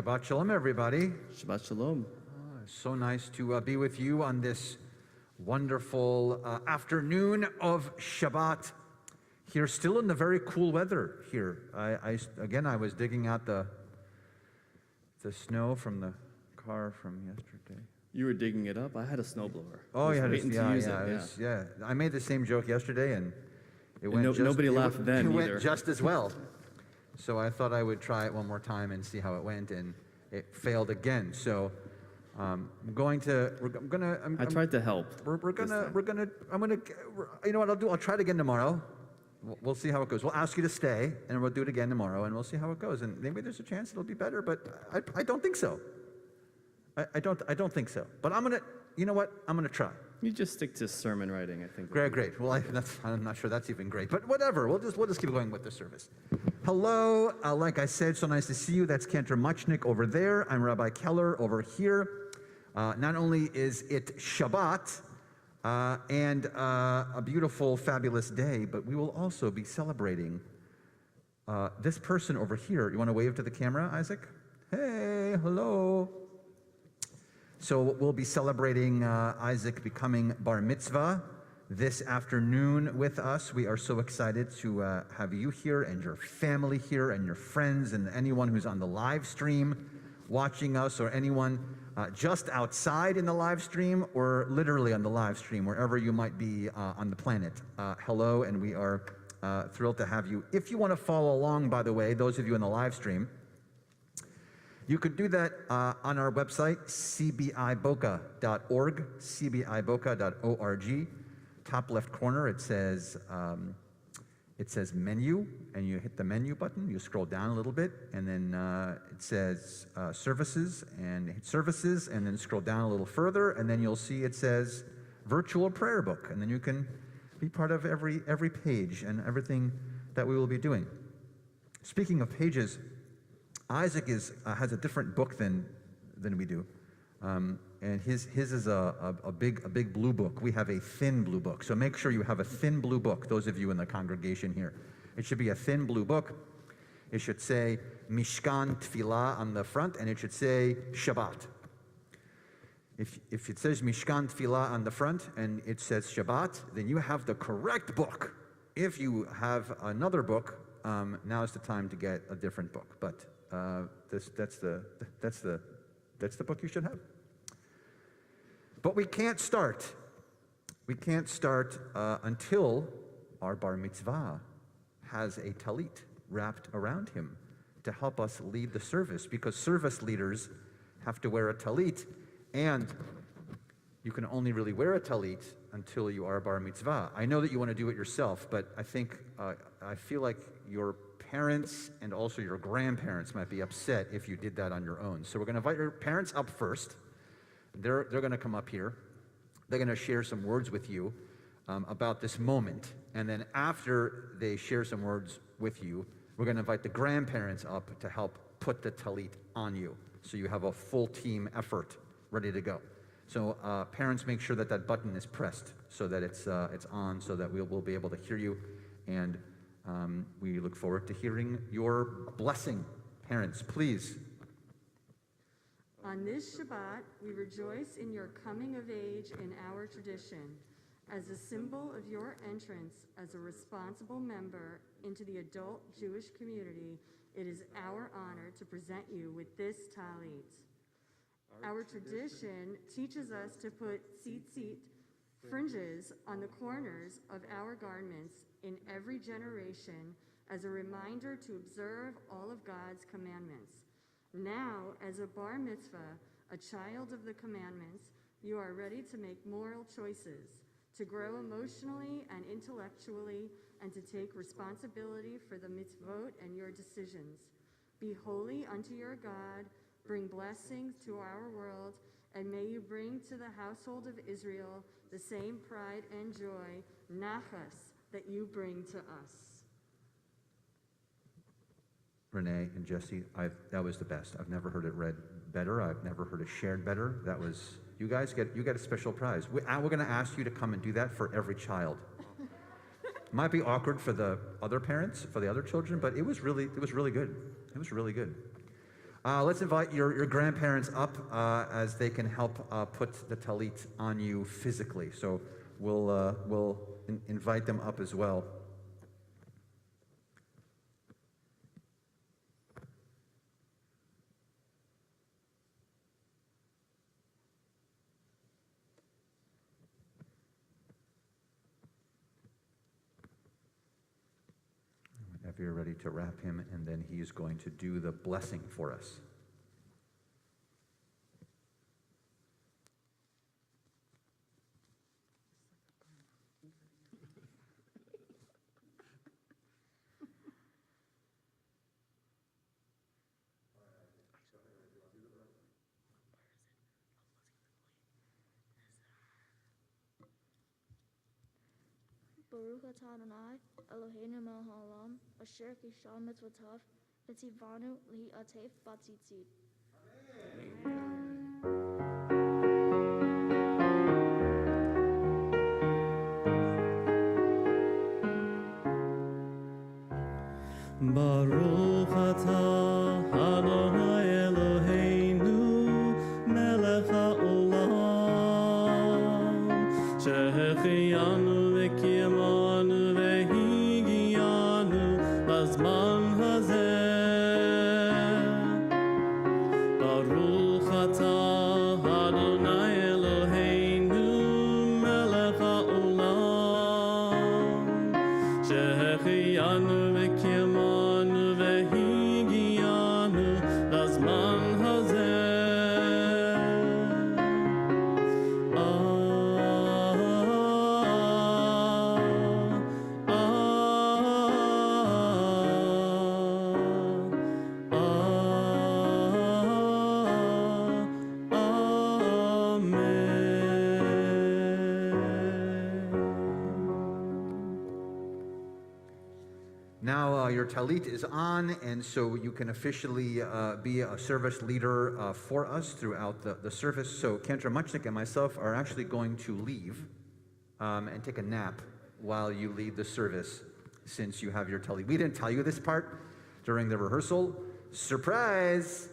Shabbat Shalom, everybody. Shabbat Shalom. So nice to be with you on this wonderful afternoon of Shabbat. Here, still in the very cool weather here. I was digging out the snow from the car from yesterday. You were digging it up? I had a snowblower. Oh, yeah, yeah. I made the same joke yesterday, and it went. Nobody laughed then either. It went just as well. So I thought I would try it one more time and see how it went, and it failed again. So I tried to help. You know what I'll do? I'll try it again tomorrow. We'll see how it goes. We'll ask you to stay, and we'll do it again tomorrow, and we'll see how it goes. And maybe there's a chance it'll be better, but I don't think so. I don't think so. But you know what? I'm gonna try. You just stick to sermon writing, I think. Great. Well, I'm not sure that's even great, but whatever. We'll just keep going with the service. Hello, like I said, so nice to see you. That's Cantor Muchnick over there. I'm Rabbi Keller over here. Not only is it Shabbat and a beautiful, fabulous day, but we will also be celebrating this person over here. You want to wave to the camera, Isaac? Hey, hello. So we'll be celebrating Isaac becoming bar mitzvah this afternoon with us. We are so excited to have you here and your family here and your friends and anyone who's on the live stream watching us, or anyone just outside in the live stream or literally on the live stream, wherever you might be on the planet. Hello, and we are thrilled to have you. If you want to follow along, by the way, those of you in the live stream, you could do that on our website, cbiboca.org, cbiboca.org. Top left corner, it says menu, and you hit the menu button. You scroll down a little bit, and then it says services, and hit services, and then scroll down a little further, and then you'll see it says virtual prayer book, and then you can be part of every page and everything that we will be doing. Speaking of pages, Isaac has a different book than we do, and his is a big blue book. We have a thin blue book, so make sure you have a thin blue book. Those of you in the congregation here, it should be a thin blue book. It should say Mishkan Tfilah on the front, and it should say Shabbat. If it says Mishkan Tfilah on the front and it says Shabbat, then you have the correct book. If you have another book, now is the time to get a different book. But that's the book you should have. But we can't start. We can't start until our bar mitzvah has a talit wrapped around him to help us lead the service, because service leaders have to wear a talit, and you can only really wear a talit until you are bar mitzvah. I know that you want to do it yourself, but I feel like your parents and also your grandparents might be upset if you did that on your own. So we're going to invite your parents up first. They're going to come up here. They're going to share some words with you about this moment. And then after they share some words with you, we're going to invite the grandparents up to help put the talit on you, so you have a full team effort ready to go. So parents, make sure that button is pressed so that it's on, so that we'll be able to hear you. And we look forward to hearing your blessing. Parents, please. On this Shabbat, we rejoice in your coming of age in our tradition. As a symbol of your entrance as a responsible member into the adult Jewish community, it is our honor to present you with this talit. Our tradition teaches us to put tzitzit, fringes, on the corners of our garments in every generation as a reminder to observe all of God's commandments. Now, as a bar mitzvah, a child of the commandments, you are ready to make moral choices, to grow emotionally and intellectually, and to take responsibility for the mitzvot and your decisions. Be holy unto your God, bring blessings to our world, and may you bring to the household of Israel the same pride and joy, nachas, that you bring to us. Renee and Jesse, that was the best. I've never heard it read better. I've never heard it shared better. That was, you guys get a special prize. We're going to ask you to come and do that for every child. Might be awkward for the other parents, for the other children, but it was really good. It was really good. Let's invite your grandparents up as they can help put the talit on you physically. So we'll invite them up as well. Whenever you're ready to wrap him, and then he's going to do the blessing for us. Baruch atah Adonai, Eloheinu melech haolam, asher kishal mitzvotav, v'tzivanu li'atef b'tzitzit. Baruch atah Adonai Eloheinu melech haolam, שהחיינו וקיימנו והגיענו לזמן הזה. ברוך אתה אדוני אלוהינו מלך העולם, שהחיינו וקיימנו והגיענו לזמן הזה. Now your talit is on, and so you can officially be a service leader for us throughout the service. So Cantor Muchnick and myself are actually going to leave and take a nap while you lead the service, since you have your talit. We didn't tell you this part during the rehearsal. Surprise!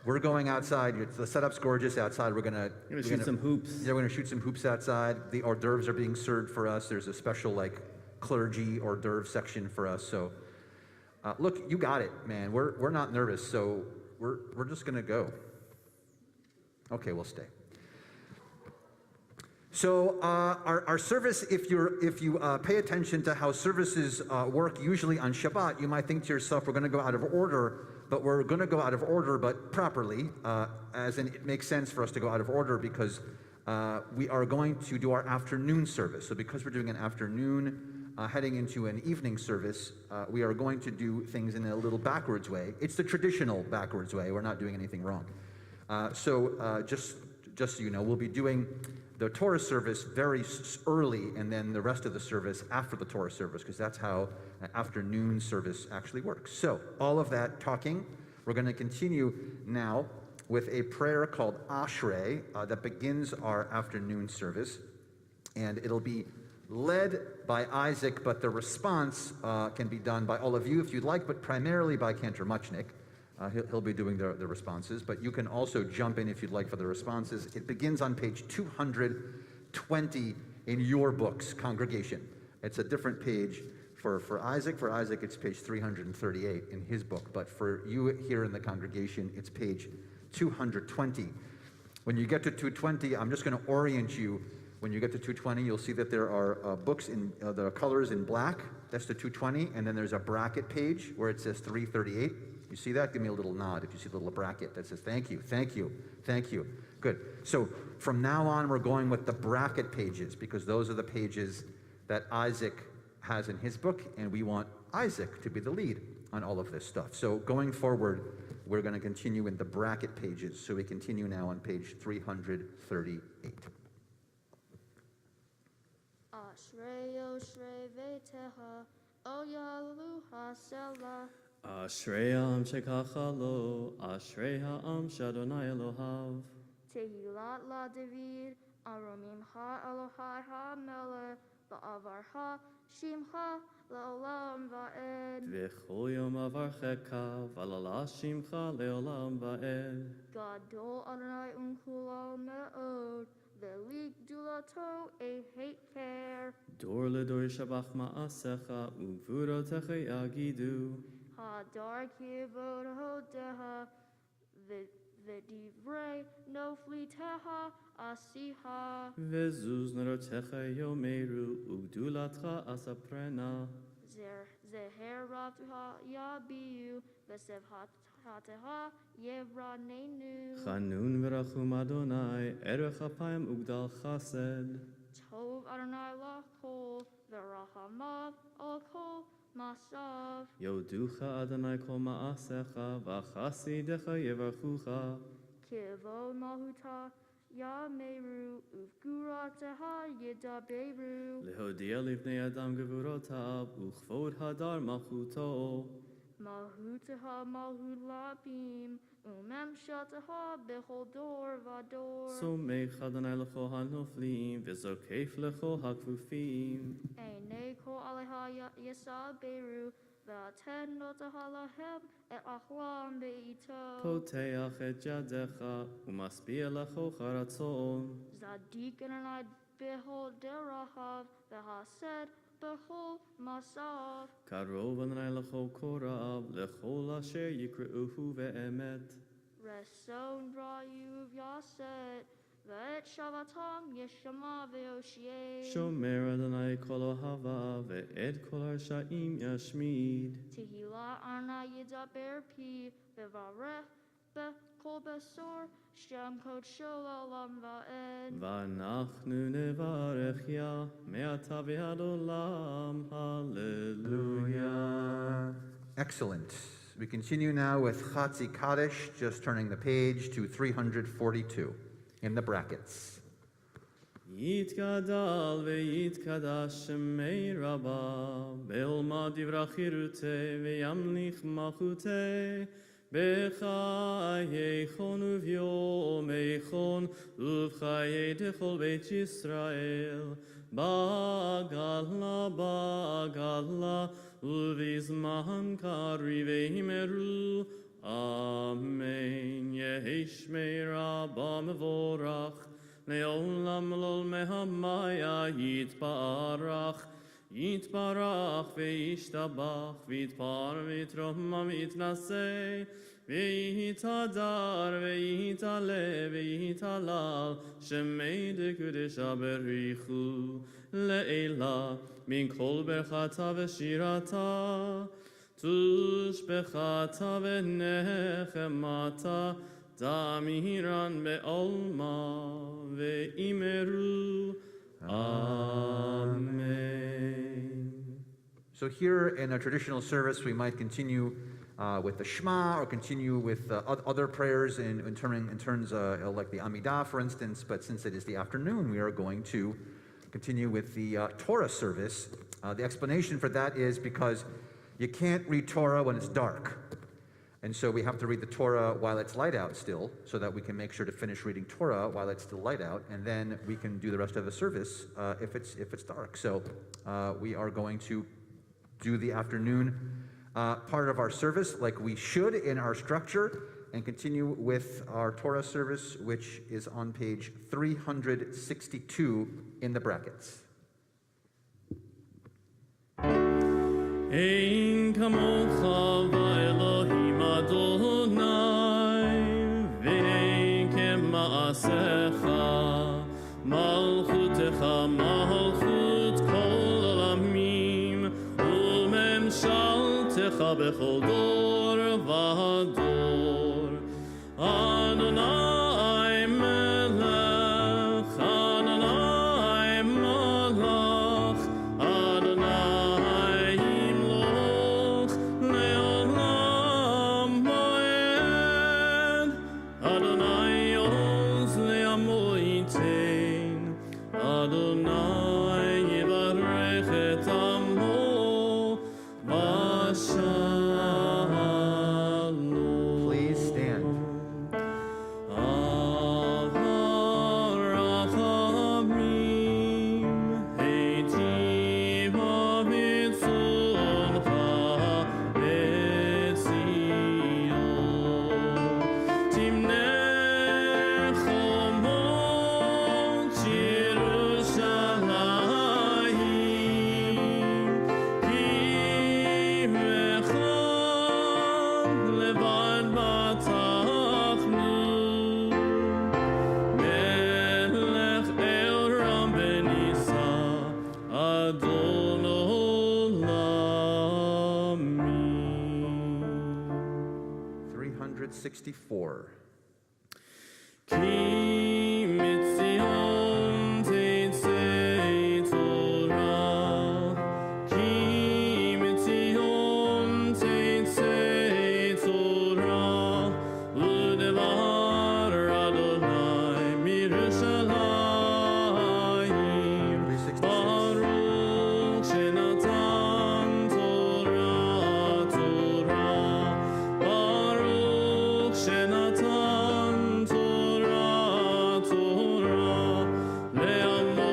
We're going outside. The setup's gorgeous outside. We're gonna shoot some hoops. Yeah, we're gonna shoot some hoops outside. The hors d'oeuvres are being served for us. There's a special clergy hors d'oeuvre section for us. So look, you got it, man. We're not nervous, so we're just gonna go. Okay, we'll stay. So our service, if you pay attention to how services work usually on Shabbat, you might think to yourself, we're going to go out of order, but we're going to go out of order, but properly, as in it makes sense for us to go out of order because we are going to do our afternoon service. So because we're doing an afternoon heading into an evening service, we are going to do things in a little backwards way. It's the traditional backwards way. We're not doing anything wrong. Just so you know, we'll be doing the Torah service very early, and then the rest of the service after the Torah service, because that's how an afternoon service actually works. So all of that talking, we're going to continue now with a prayer called Ashrei that begins our afternoon service, and it'll be led by Isaac, but the response can be done by all of you if you'd like, but primarily by Cantor Muchnick. He'll be doing the responses, but you can also jump in if you'd like for the responses. It begins on page 220 in your books, congregation. It's a different page for Isaac. For Isaac, it's page 338 in his book, but for you here in the congregation, it's page 220. When you get to 220, I'm just going to orient you. When you get to 220, you'll see that there are books in the colors in black. That's the 220, and then there's a bracket page where it says 338. You see that? Give me a little nod if you see the little bracket that says thank you, thank you, thank you. Good. So from now on, we're going with the bracket pages because those are the pages that Isaac has in his book, and we want Isaac to be the lead on all of this stuff. So going forward, we're going to continue in the bracket pages. So we continue now on page 338. Ashrei Oshrei Veteha, O Yalu HaSelah. Ashrei ha'am shekacha lo, Ashrei ha'am sh'Adonai Elohav. Tehilat la David, Aromim ha Elohai ha Melech, va'avarcha shimcha le'olam va'ed. V'chol yom avarchecha, v'alala shimcha le'olam va'ed. Gadol Adonai u'chulal me'od, ve'lik dulato hate care. Dor ledor shabach ma'asecha, u'gvurotecha yagidu. Hadar kibod hodeha, v'divrei no fliteha asiha. V'zuz nerotecha yomeru, u'gdulatcha asaprena. Zeher ratuha yabiu, v'sevhateha yevranenu. Chanun v'rachum Adonai, erech apayim ugdal chased. Tov Adonai lachol, v'rachamav al kol masav. Yoducha Adonai kol ma'asecha, v'chasidecha yevarchucha. Kivod mahuta yameru, uvgurateha yidaberu. Lehodia livnei adam gevurotav, uchvod hadar malchuto. Mahuteha malhut labim, umemshataha bechol dor vador. Somech Adonai lecho hanoflim, v'zokef lecho hakfufim. Einei kol aleha yesaberu, v'aten notaha lahem et achlam beito. Poteach et yadecha, umaspia lecho charatzon. Zadik Adonai bechol derahav, v'hased bechol masav. Karov Adonai lecho korav, lechol asher yikreuhu ve'emet. Reson ra'yu v'yaset, v'et shavatam yeshama v'yoshie. Shomer Adonai kol ohava, ve'ed kol harshaim yashmid. Tehila ana yidaber pi, v'varech bechol besor, shem kodsho l'olam va'ed. V'anachnu nevarech ya, me'ata v'ad olam, hallelujah. Excellent. We continue now with Chatzi Kaddish, just turning the page to 342 in the brackets. Yitgadal ve'yitkadash shemei rabba, be'olma divrachirute ve'yamlich malchute, b'chayechon uv'yom eichon, uv'chayei dechol beit Yisrael, ba'gala, uv'izman kari ve'imeru, Amen. Yehi shmei rabba mevorach, Le'olam lol mehamaya yitbarach ve'ishtabach v'yitpar v'yitroma v'yitnaseh v'yitadar v'yitale v'yitalal shemei dekudesha berichu le'ela min kol berchata v'shirata tushbechata v'nechemata Damiran be'olma ve'imeru. Amen. So here in a traditional service, we might continue with the Shema or continue with other prayers in terms like the Amidah, for instance. But since it is the afternoon, we are going to continue with the Torah service. The explanation for that is because you can't read Torah when it's dark. And so we have to read the Torah while it's light out still, so that we can make sure to finish reading Torah while it's still light out, and then we can do the rest of the service if it's dark. So we are going to do the afternoon part of our service like we should in our structure, and continue with our Torah service, which is on page 362 in the brackets. Ein kamocha va'elohim Adonai ve'ein kema'asecha malchutecha malchut kol olamim u'memshaltecha bechol dor v'dor Adonai melech Adonai malach Adonai imloch le'olam va'ed Adonai oz le'amoitein Adonai yivarech et amo v'shalom. 164. Ki mitzion teitzei Torah, ki mitzion teitzei Torah, udevar Adonai mirushalayim, 366. Baruch shenatan Torah, Torah, Baruch shenatan Torah, Torah, le'amo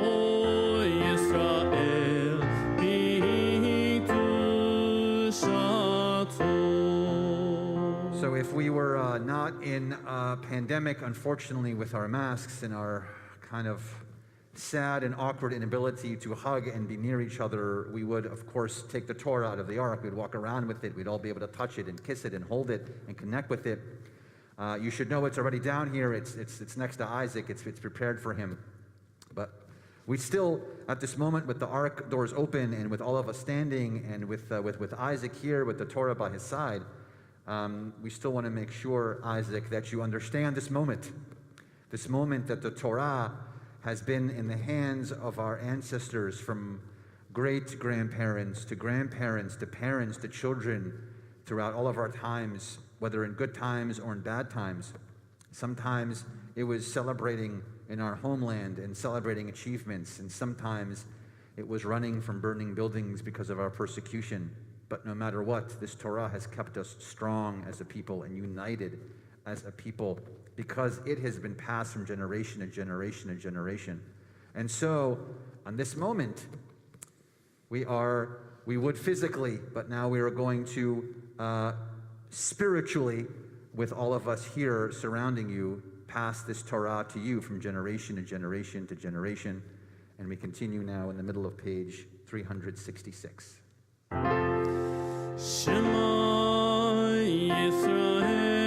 Yisrael, b'kedushato. So if we were not in a pandemic, unfortunately, with our masks and our kind of sad and awkward inability to hug and be near each other, we would, of course, take the Torah out of the ark. We'd walk around with it. We'd all be able to touch it and kiss it and hold it and connect with it. You should know it's already down here. It's next to Isaac. It's prepared for him. But we still, at this moment, with the ark doors open and with all of us standing and with Isaac here, with the Torah by his side, we still want to make sure, Isaac, that you understand this moment that the Torah has been in the hands of our ancestors, from great-grandparents to grandparents to parents to children, throughout all of our times, whether in good times or in bad times. Sometimes it was celebrating in our homeland and celebrating achievements, and sometimes it was running from burning buildings because of our persecution. But no matter what, this Torah has kept us strong as a people and united as a people, because it has been passed from generation to generation to generation. And so, on this moment, we would physically, but now we are going to spiritually, with all of us here surrounding you, pass this Torah to you from generation to generation to generation. And we continue now in the middle of page 366. Shema Yisrael,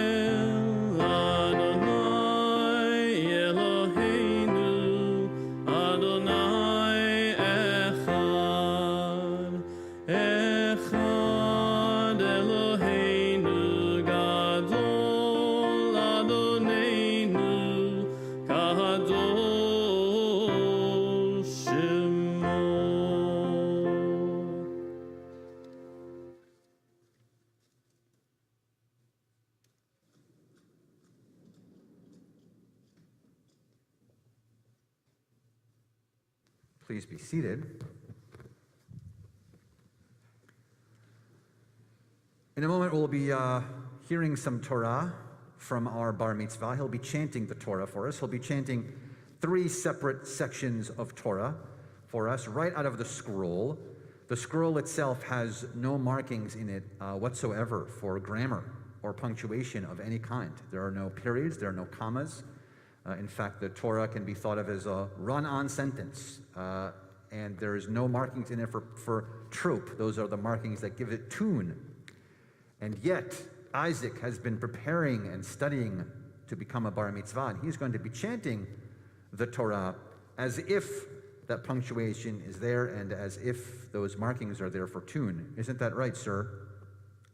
Adonai Eloheinu, Adonai Echad, Echad Eloheinu, Gadol Adonenu, Kadosh Shemo. Please be seated. In a moment, we'll be hearing some Torah from our bar mitzvah. He'll be chanting the Torah for us. He'll be chanting 3 separate sections of Torah for us right out of the scroll. The scroll itself has no markings in it whatsoever for grammar or punctuation of any kind. There are no periods, there are no commas. In fact, the Torah can be thought of as a run-on sentence, and there is no markings in it for trope. Those are the markings that give it tune. And yet, Isaac has been preparing and studying to become a bar mitzvah, and he's going to be chanting the Torah as if that punctuation is there and as if those markings are there for tune. Isn't that right, sir?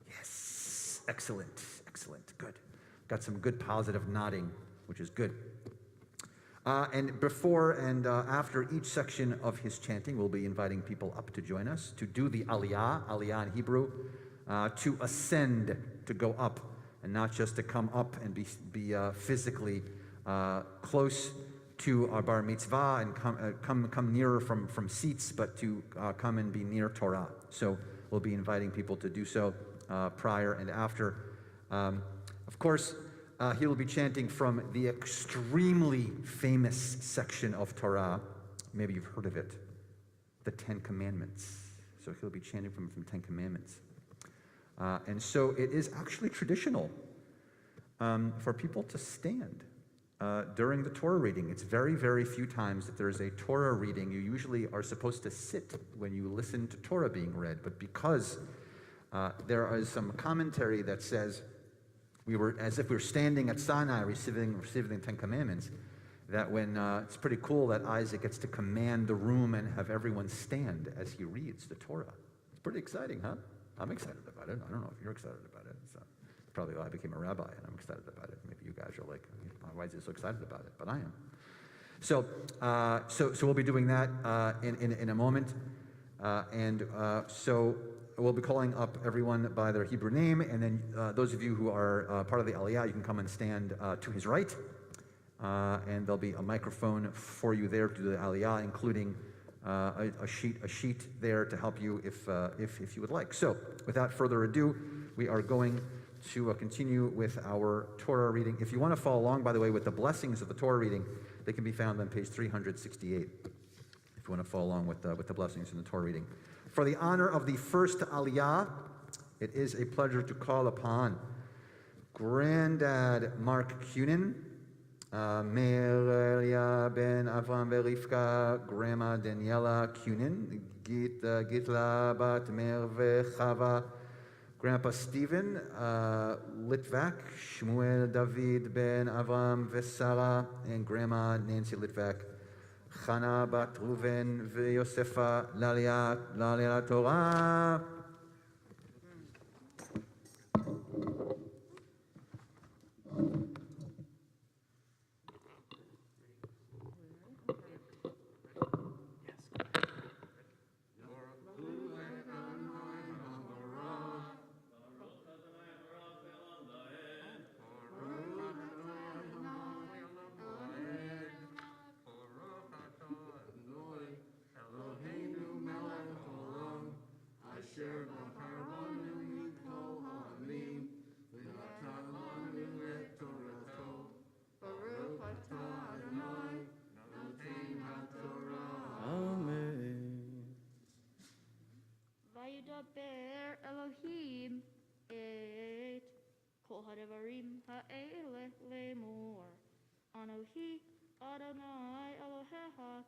Yes. Excellent. Excellent. Good. Got some good positive nodding, which is good. And before and after each section of his chanting, we'll be inviting people up to join us to do the aliyah in Hebrew, to ascend, to go up, and not just to come up and be physically close to our bar mitzvah and come nearer from seats, but to come and be near Torah. So we'll be inviting people to do so prior and after. Of course, he will be chanting from the extremely famous section of Torah. Maybe you've heard of it, the 10 Commandments. So he'll be chanting from 10 Commandments. And so it is actually traditional for people to stand during the Torah reading. It's very, very few times that there is a Torah reading. You usually are supposed to sit when you listen to Torah being read. But because there is some commentary that says we were as if we were standing at Sinai receiving the 10 Commandments, that when it's pretty cool that Isaac gets to command the room and have everyone stand as he reads the Torah. It's pretty exciting, huh? I'm excited about it. I don't know if you're excited about it. So Probably why I became a rabbi, and I'm excited about it. Maybe you guys are like, why is he so excited about it? But I am. So we'll be doing that in a moment. So we'll be calling up everyone by their Hebrew name, and then those of you who are part of the Aliyah, you can come and stand to his right, and there'll be a microphone for you there to do the Aliyah, including a sheet there to help you if you would like. So without further ado, we are going to continue with our Torah reading. If you want to follow along, by the way, with the blessings of the Torah reading, they can be found on page 368. If you want to follow along with the blessings in the Torah reading. For the honor of the first Aliyah, it is a pleasure to call upon Granddad Mark Cunin, Meir Elia ben Avram Verifka, Grandma Daniela Cunin, Gitla bat Meir vechava, Grandpa Stephen, Litvak, Shmuel David ben Avram Vesara, and Grandma Nancy Litvak, Chana bat Ruven v'Yosefa L'Aliyat Torah. Vayidaber Elohim et kol hadavarim ha'eleh lemor. Anohi Adonai Elohecha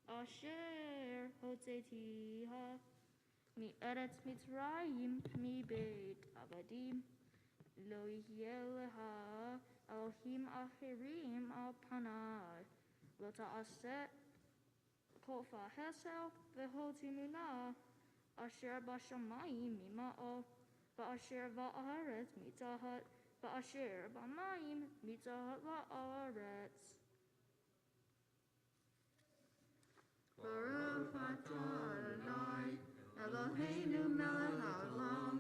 asher hotzetiha mi eretz Mitzrayim mi beit avadim lo yeh leha Elohim achirim al panai lo ta'aseh kol fahesel v'hotimuna asher bashamayim mima'o va'asher va'aretz mitzahat va'asher b'mayim mitzahat la'aretz. Baruch atah Adonai, Eloheinu melech haolam,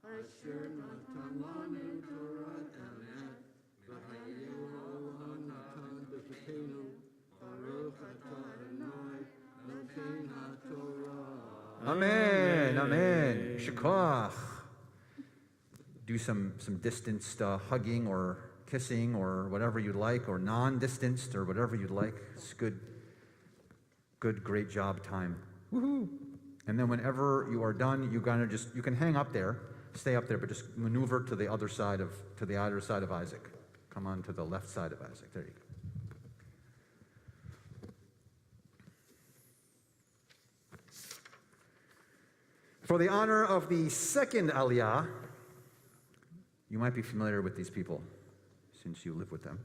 asher natan lanu Torah emet, v'hayu ha'olam natan b'chutenu. Baruch atah Adonai, noten ha'Torah. Amen, amen. Shekach. Do some distanced hugging or kissing or whatever you'd like, or non-distanced or whatever you'd like. It's good, great job time. Woohoo! And then whenever you are done, you can hang up there, stay up there, but just maneuver to the other side of Isaac. Come on to the left side of Isaac. There you go. For the honor of the second Aliyah, you might be familiar with these people since you live with them.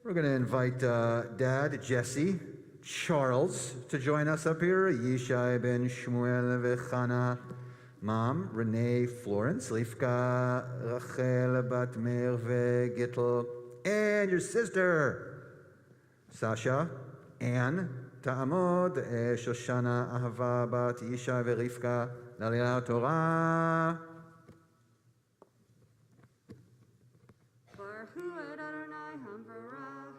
We're going to invite Dad, Jesse, Charles to join us up here, Yishai ben Shmuel v'Chana, Mom, Renee, Florence, Rivka, Rachel bat Meir v'Gittel, and your sister, Sasha, Anne, Ta'amod, Shoshana, Ahava bat Yishai v'Rivka, L'Aliyat Torah.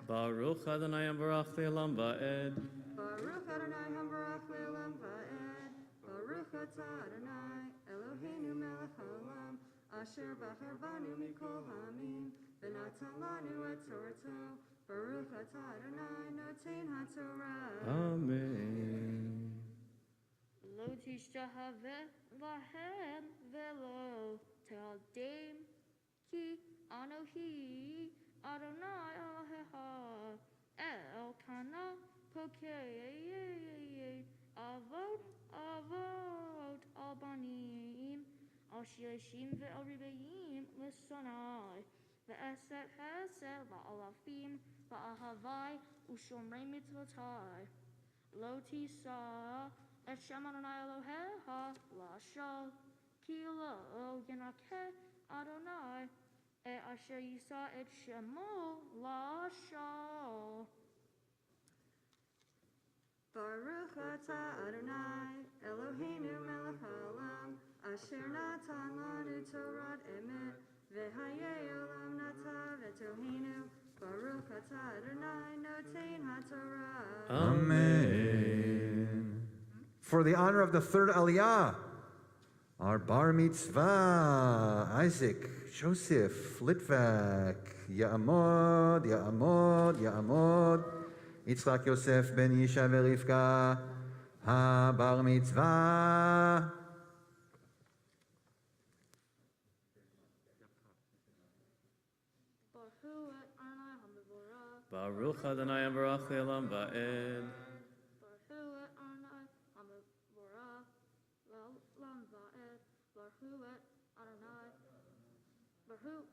Baruch Adonai Barach Le'olam Va'ed. Baruch Adonai Hambarach Le'olam Va'ed. Baruch atah Adonai Eloheinu melech haolam asher bachar banu mikol ha'amim v'natan lanu et Torato. Baruch atah Adonai noten ha'Torah. Amen. Lo tishtahaveh lahem velo te'aldem ki Anohi Adonai Elohecha Elkanah Pokei Avot Al Banim Al Shilashim Ve'al Ribayim L'Sanai Ve'eset Hesed Va'alafim Va'ahavai Ushomrei Mitzvotai Lo Tisa Et Shem Adonai Elohecha Lashal Ki Lo Yenakeh Adonai, et asher yisa et shemo lasho. Baruch atah Adonai, Eloheinu melech haolam, asher natan lanu Torat emet, v'hayei olam natav etohenu. Baruch atah Adonai, notein haTorah. Amen. For the honor of the third Aliyah, our bar mitzvah, Isaac, Joseph, Litvak, Ya'amod, Ya'amod, Ya'amod, Yitzchak Yosef ben Yisha veRivka, ha-bar mitzvah. Baruch Adonai Baruch Elam Va'ed.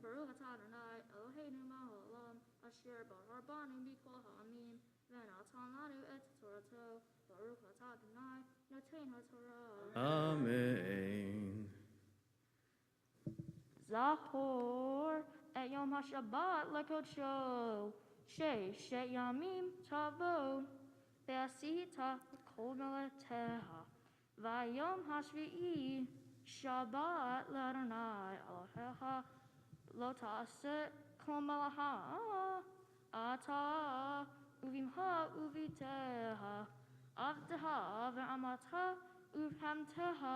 Baruch atah Adonai, Eloheinu melech haolam, asher bar banu mikol ha'amim, v'natan lanu et Torato. Baruch atah Adonai, notein haTorah. Amen. Zachor et Yom HaShabbat lekodsho, she'et yamim tavod, ve'asita kol meleteha, va'yom hashvi'i Shabbat l'Adonai Elohecha, lo ta'aseh kol melacha, ata uvimha uviteha, avdeha ve'amata uvhamteha,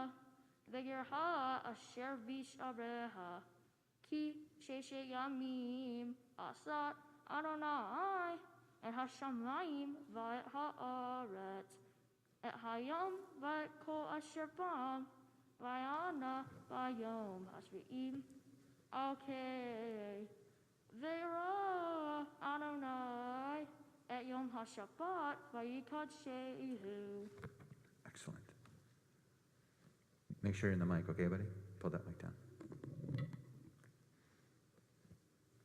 ve'gerha asher vishareha, ki sheshet yamim asat Adonai et hashamayim va'et ha'aretz, et hayom va'et kol asher bam, va'yana va'yom hashvi'im. Okay. Ve'ra Adonai et Yom HaShabbat va'yikadshehu. Excellent. Make sure you're in the mic, okay, buddy? Pull that mic down.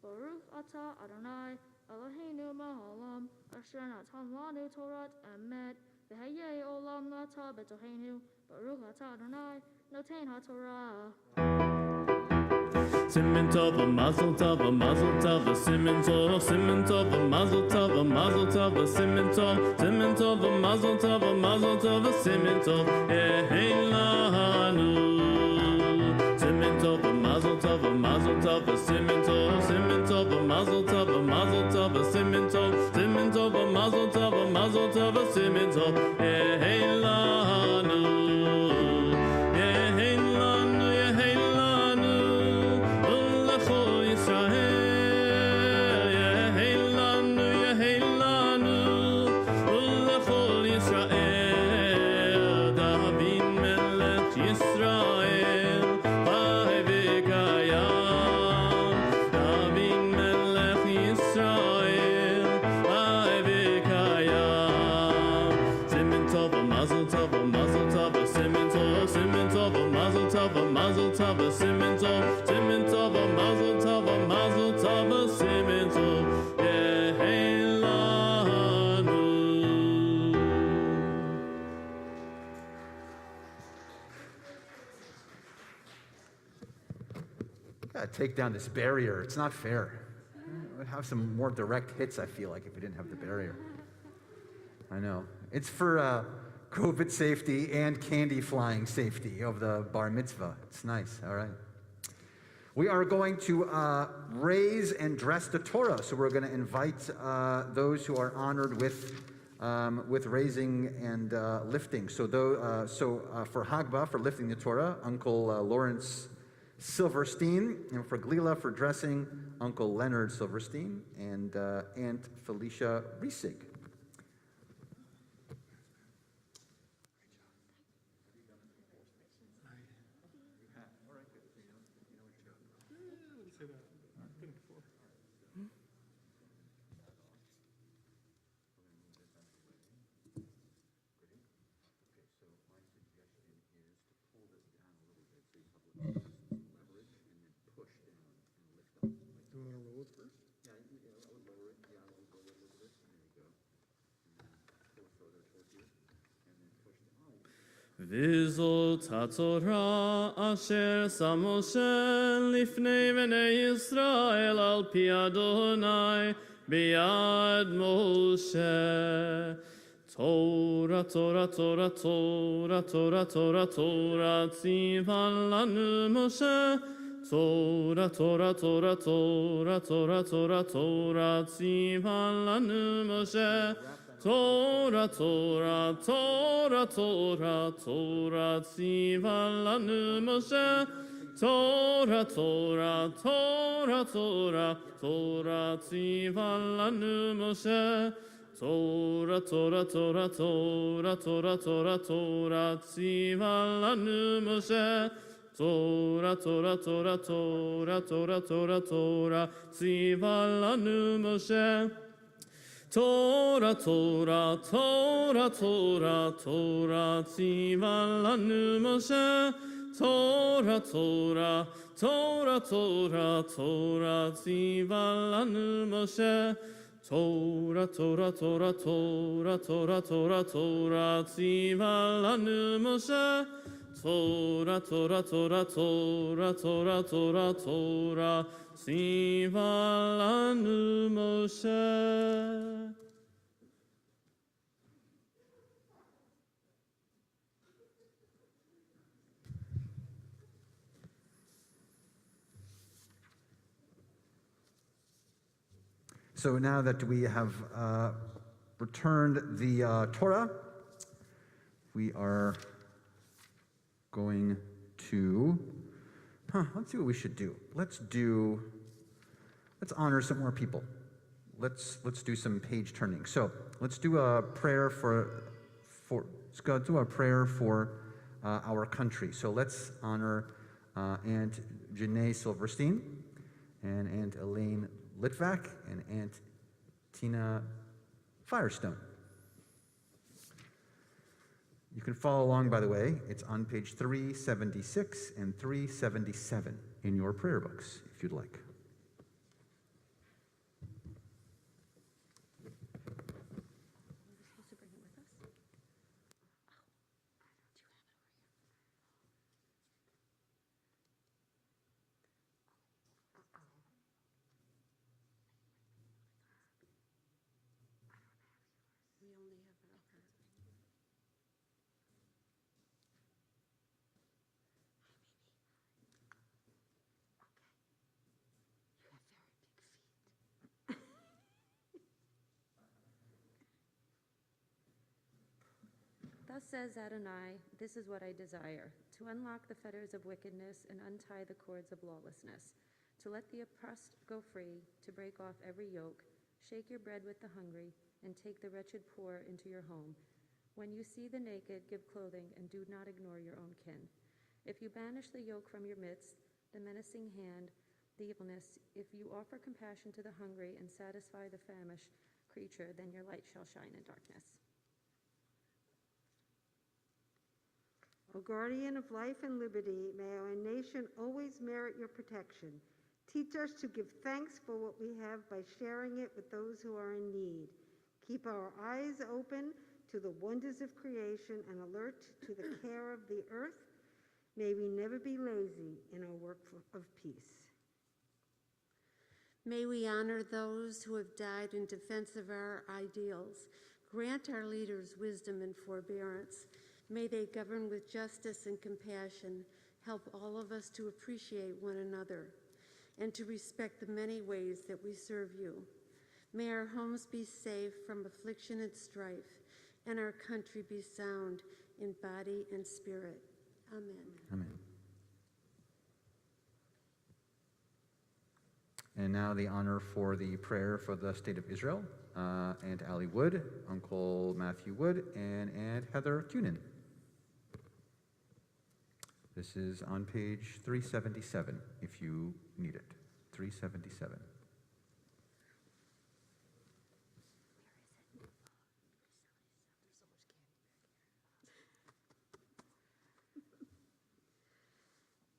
Baruch atah Adonai Eloheinu melech haolam, asher natan lanu Torat emet, v'hayei olam nata betohenu. Baruch atah Adonai, notein haTorah. Simen tov, a mazel tov, a mazel tov, a simen tov, a mazel tov, a mazel tov, a simen tov, a mazel tov, a mazel tov, a simen tov, lanu. Simen tov, a mazel tov, a mazel tov, a simen tov, a mazel tov, a mazel tov, a simen tov, a mazel tov, a mazel tov, a simen tov, lanu. Take down this barrier. It's not fair. We'd have some more direct hits, I feel like, if we didn't have the barrier. I know. It's for COVID safety and candy flying safety of the bar mitzvah. It's nice. All right. We are going to raise and dress the Torah. So we're going to invite those who are honored with raising and lifting. So for Hagba, for lifting the Torah, Uncle Lawrence Silverstein, and for Glila for dressing, Uncle Leonard Silverstein, and Aunt Felicia Riesig. וזאת התורה אשר שם משה לפני בני ישראל על פי אדוני ביד משה. תורה, תורה, תורה, תורה, תורה, תורה, תורה, ציווה לנו משה. תורה, תורה, תורה, תורה, תורה, תורה, תורה, ציווה לנו משה. Torah, Torah, Torah, Torah, Torah, ציווה לנו משה. Torah, Torah, Torah, Torah, Torah, ציווה לנו משה. Torah, Torah, Torah, Torah, Torah, Torah, Torah, ציווה לנו משה. Torah, Torah, Torah, Torah, Torah, Torah, Torah, ציווה לנו משה. Torah, Torah, Torah, Torah, Torah, ציווה לנו משה. Torah, Torah, Torah, Torah, Torah, ציווה לנו משה. Torah, Torah, Torah, Torah, Torah, Torah, Torah, ציווה לנו משה. Torah, Torah, Torah, Torah, Torah, Torah, Torah, ציווה לנו משה. So now that we have returned the Torah, we are going to, let's see what we should do. Let's honor some more people. Let's do some page turning. So let's do a prayer let's go do a prayer for our country. So let's honor Aunt Janae Silverstein and Aunt Elaine Litvak and Aunt Tina Firestone. You can follow along, by the way. It's on page 376 and 377 in your prayer books, if you'd like. Thus says Adonai, this is what I desire, to unlock the fetters of wickedness and untie the cords of lawlessness, to let the oppressed go free, to break off every yoke, shake your bread with the hungry, and take the wretched poor into your home. When you see the naked, give clothing, and do not ignore your own kin. If you banish the yoke from your midst, the menacing hand, the evilness, if you offer compassion to the hungry and satisfy the famished creature, then your light shall shine in darkness. O guardian of life and liberty, may our nation always merit your protection. Teach us to give thanks for what we have by sharing it with those who are in need. Keep our eyes open to the wonders of creation and alert to the care of the earth. May we never be lazy in our work of peace. May we honor those who have died in defense of our ideals. Grant our leaders wisdom and forbearance. May they govern with justice and compassion. Help all of us to appreciate one another and to respect the many ways that we serve you. May our homes be safe from affliction and strife, and our country be sound in body and spirit. Amen. Amen. And now the honor for the prayer for the state of Israel. Aunt Allie Wood, Uncle Matthew Wood, and Aunt Heather Cunin. This is on page 377, if you need it. 377.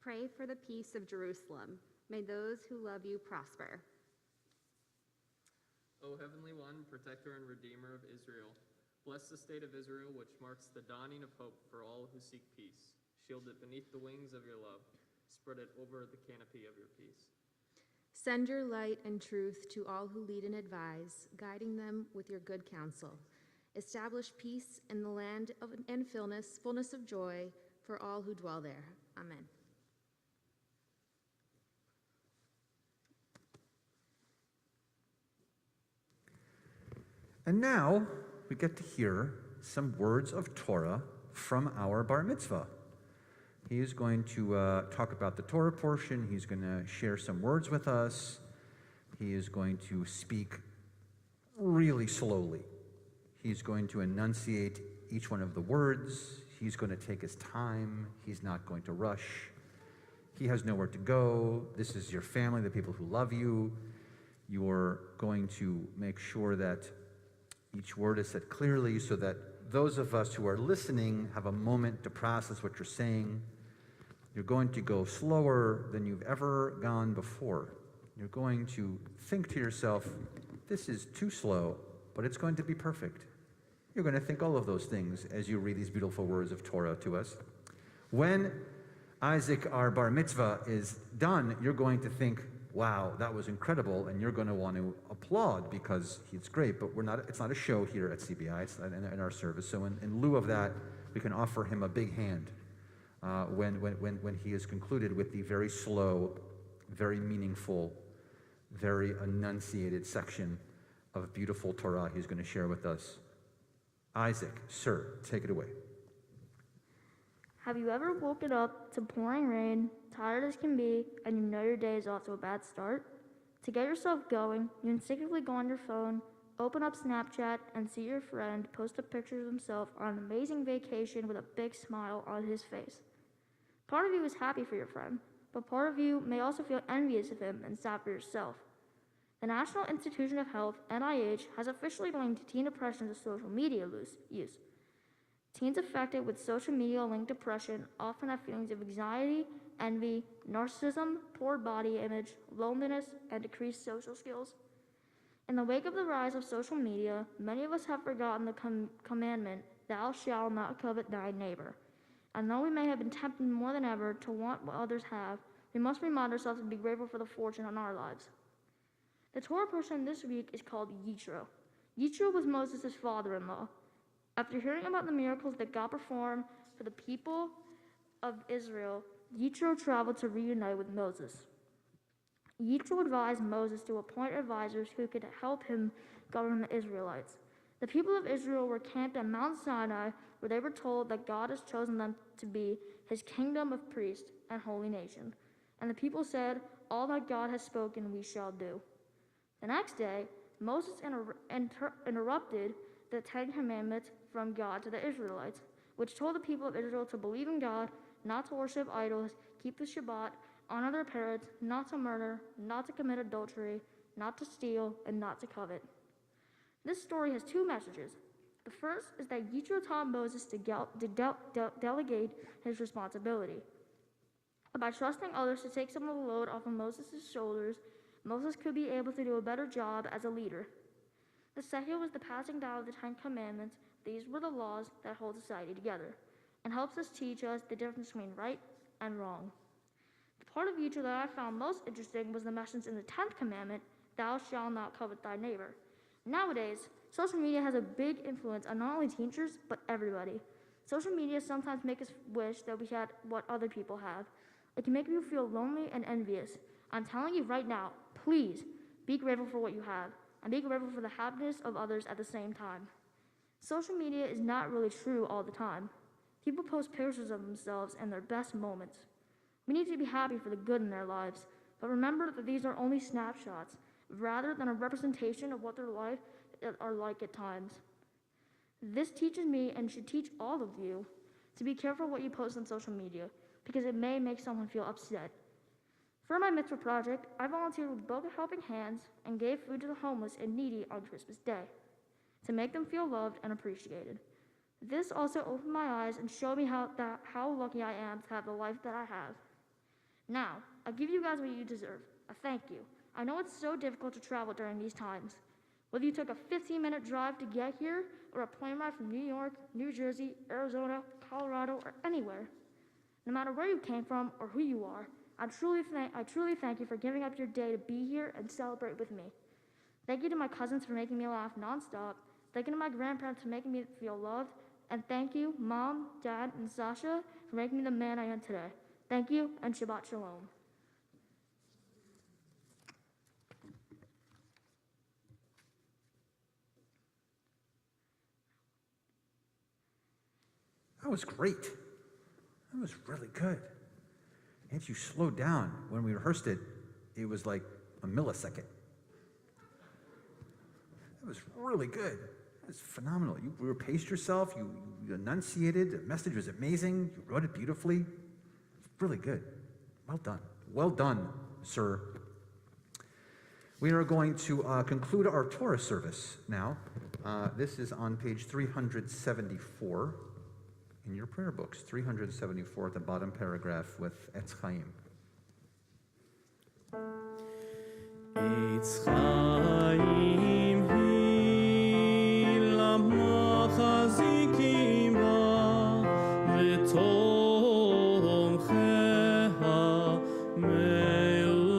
Pray for the peace of Jerusalem. May those who love you prosper. O Heavenly One, protector and redeemer of Israel, Bless the state of Israel, which marks the dawning of hope for all who seek peace. Shield it beneath the wings of your love. Spread it over the canopy of your peace. Send your light and truth to all who lead and advise, guiding them with your good counsel. Establish peace in the land and fullness of joy for all who dwell there. Amen. And now we get to hear some words of Torah from our bar mitzvah. He is going to talk about the Torah portion. He's going to share some words with us. He is going to speak really slowly. He's going to enunciate each one of the words. He's going to take his time. He's not going to rush. He has nowhere to go. This is your family, the people who love you. You're going to make sure that each word is said clearly so that those of us who are listening have a moment to process what you're saying. You're going to go slower than you've ever gone before. You're going to think to yourself, this is too slow, but it's going to be perfect. You're going to think all of those things as you read these beautiful words of Torah to us. When Isaac, our bar mitzvah, is done, you're going to think, wow, that was incredible, and you're going to want to applaud because it's great, but it's not a show here at CBI, it's in our service. So in lieu of that, we can offer him a big hand when he is concluded with the very slow, very meaningful, very enunciated section of beautiful Torah he's going to share with us. Isaac, sir, take it away. Have you ever woken up to pouring rain, tired as can be, and you know your day is off to a bad start? To get yourself going, you instinctively go on your phone, open up Snapchat, and see your friend post a picture of himself on an amazing vacation with a big smile on his face. Part of you is happy for your friend, but part of you may also feel envious of him and sad for yourself. The National Institute of Health, NIH, has officially linked teen depression to social media use. Teens affected with social media-linked depression often have feelings of anxiety, envy, narcissism, poor body image, loneliness, and decreased social skills. In the wake of the rise of social media, many of us have forgotten the commandment, thou shalt not covet thy neighbor. And though we may have been tempted more than ever to want what others have, we must remind ourselves to be grateful for the fortune in our lives. The Torah portion this week is called Yitro. Yitro was Moses' father-in-law. After hearing about the miracles that God performed for the people of Israel, Yitro traveled to reunite with Moses. Yitro advised Moses to appoint advisors who could help him govern the Israelites. The people of Israel were camped at Mount Sinai, where they were told that God has chosen them to be his kingdom of priests and holy nation. And the people said, all that God has spoken we shall do. The next day, Moses interrupted the Ten Commandments from God to the Israelites, which told the people of Israel to believe in God, not to worship idols, keep the Shabbat, honor their parents, not to murder, not to commit adultery, not to steal, and not to covet. This story has two messages. The first is that Yitro taught Moses to delegate his responsibility. By trusting others to take some of the load off of Moses' shoulders, Moses could be able to do a better job as a leader. The second was the passing down of the Ten Commandments. These were the laws that hold society together and helps us teach us the difference between right and wrong. The part of Yitro that I found most interesting was the message in the 10th commandment, thou shalt not covet thy neighbor. Nowadays, social media has a big influence on not only teenagers, but everybody. Social media sometimes makes us wish that we had what other people have. It can make you feel lonely and envious. I'm telling you right now, please be grateful for what you have and be grateful for the happiness of others at the same time. Social media is not really true all the time. People post pictures of themselves and their best moments. We need to be happy for the good in their lives, but remember that these are only snapshots rather than a representation of what their life are like at times. This teaches me and should teach all of you to be careful what you post on social media because it may make someone feel upset. For my mitzvah project, I volunteered with Boca Helping Hands and gave food to the homeless and needy on Christmas Day to make them feel loved and appreciated. This also opened my eyes and showed me how lucky I am to have the life that I have. Now, I'll give you guys what you deserve, a thank you. I know it's so difficult to travel during these times. Whether you took a 15-minute drive to get here or a plane ride from New York, New Jersey, Arizona, Colorado, or anywhere, no matter where you came from or who you are, I truly thank you for giving up your day to be here and celebrate with me. Thank you to my cousins for making me laugh nonstop. Thank you to my grandparents for making me feel loved. And thank you, Mom, Dad, and Sasha, for making me the man I am today. Thank you, and Shabbat Shalom. That was great. That was really good. And if you slowed down when we rehearsed it, it was like a millisecond. That was really good. That was phenomenal. You paced yourself, you enunciated, the message was amazing, you wrote it beautifully. Really good. Well done. Well done, sir. We are going to conclude our Torah service now. This is on page 374 in your prayer books, 374 at the bottom paragraph with Etz Chaim. Etz Chaim hi lama chazikim ba v'tomcheha meushar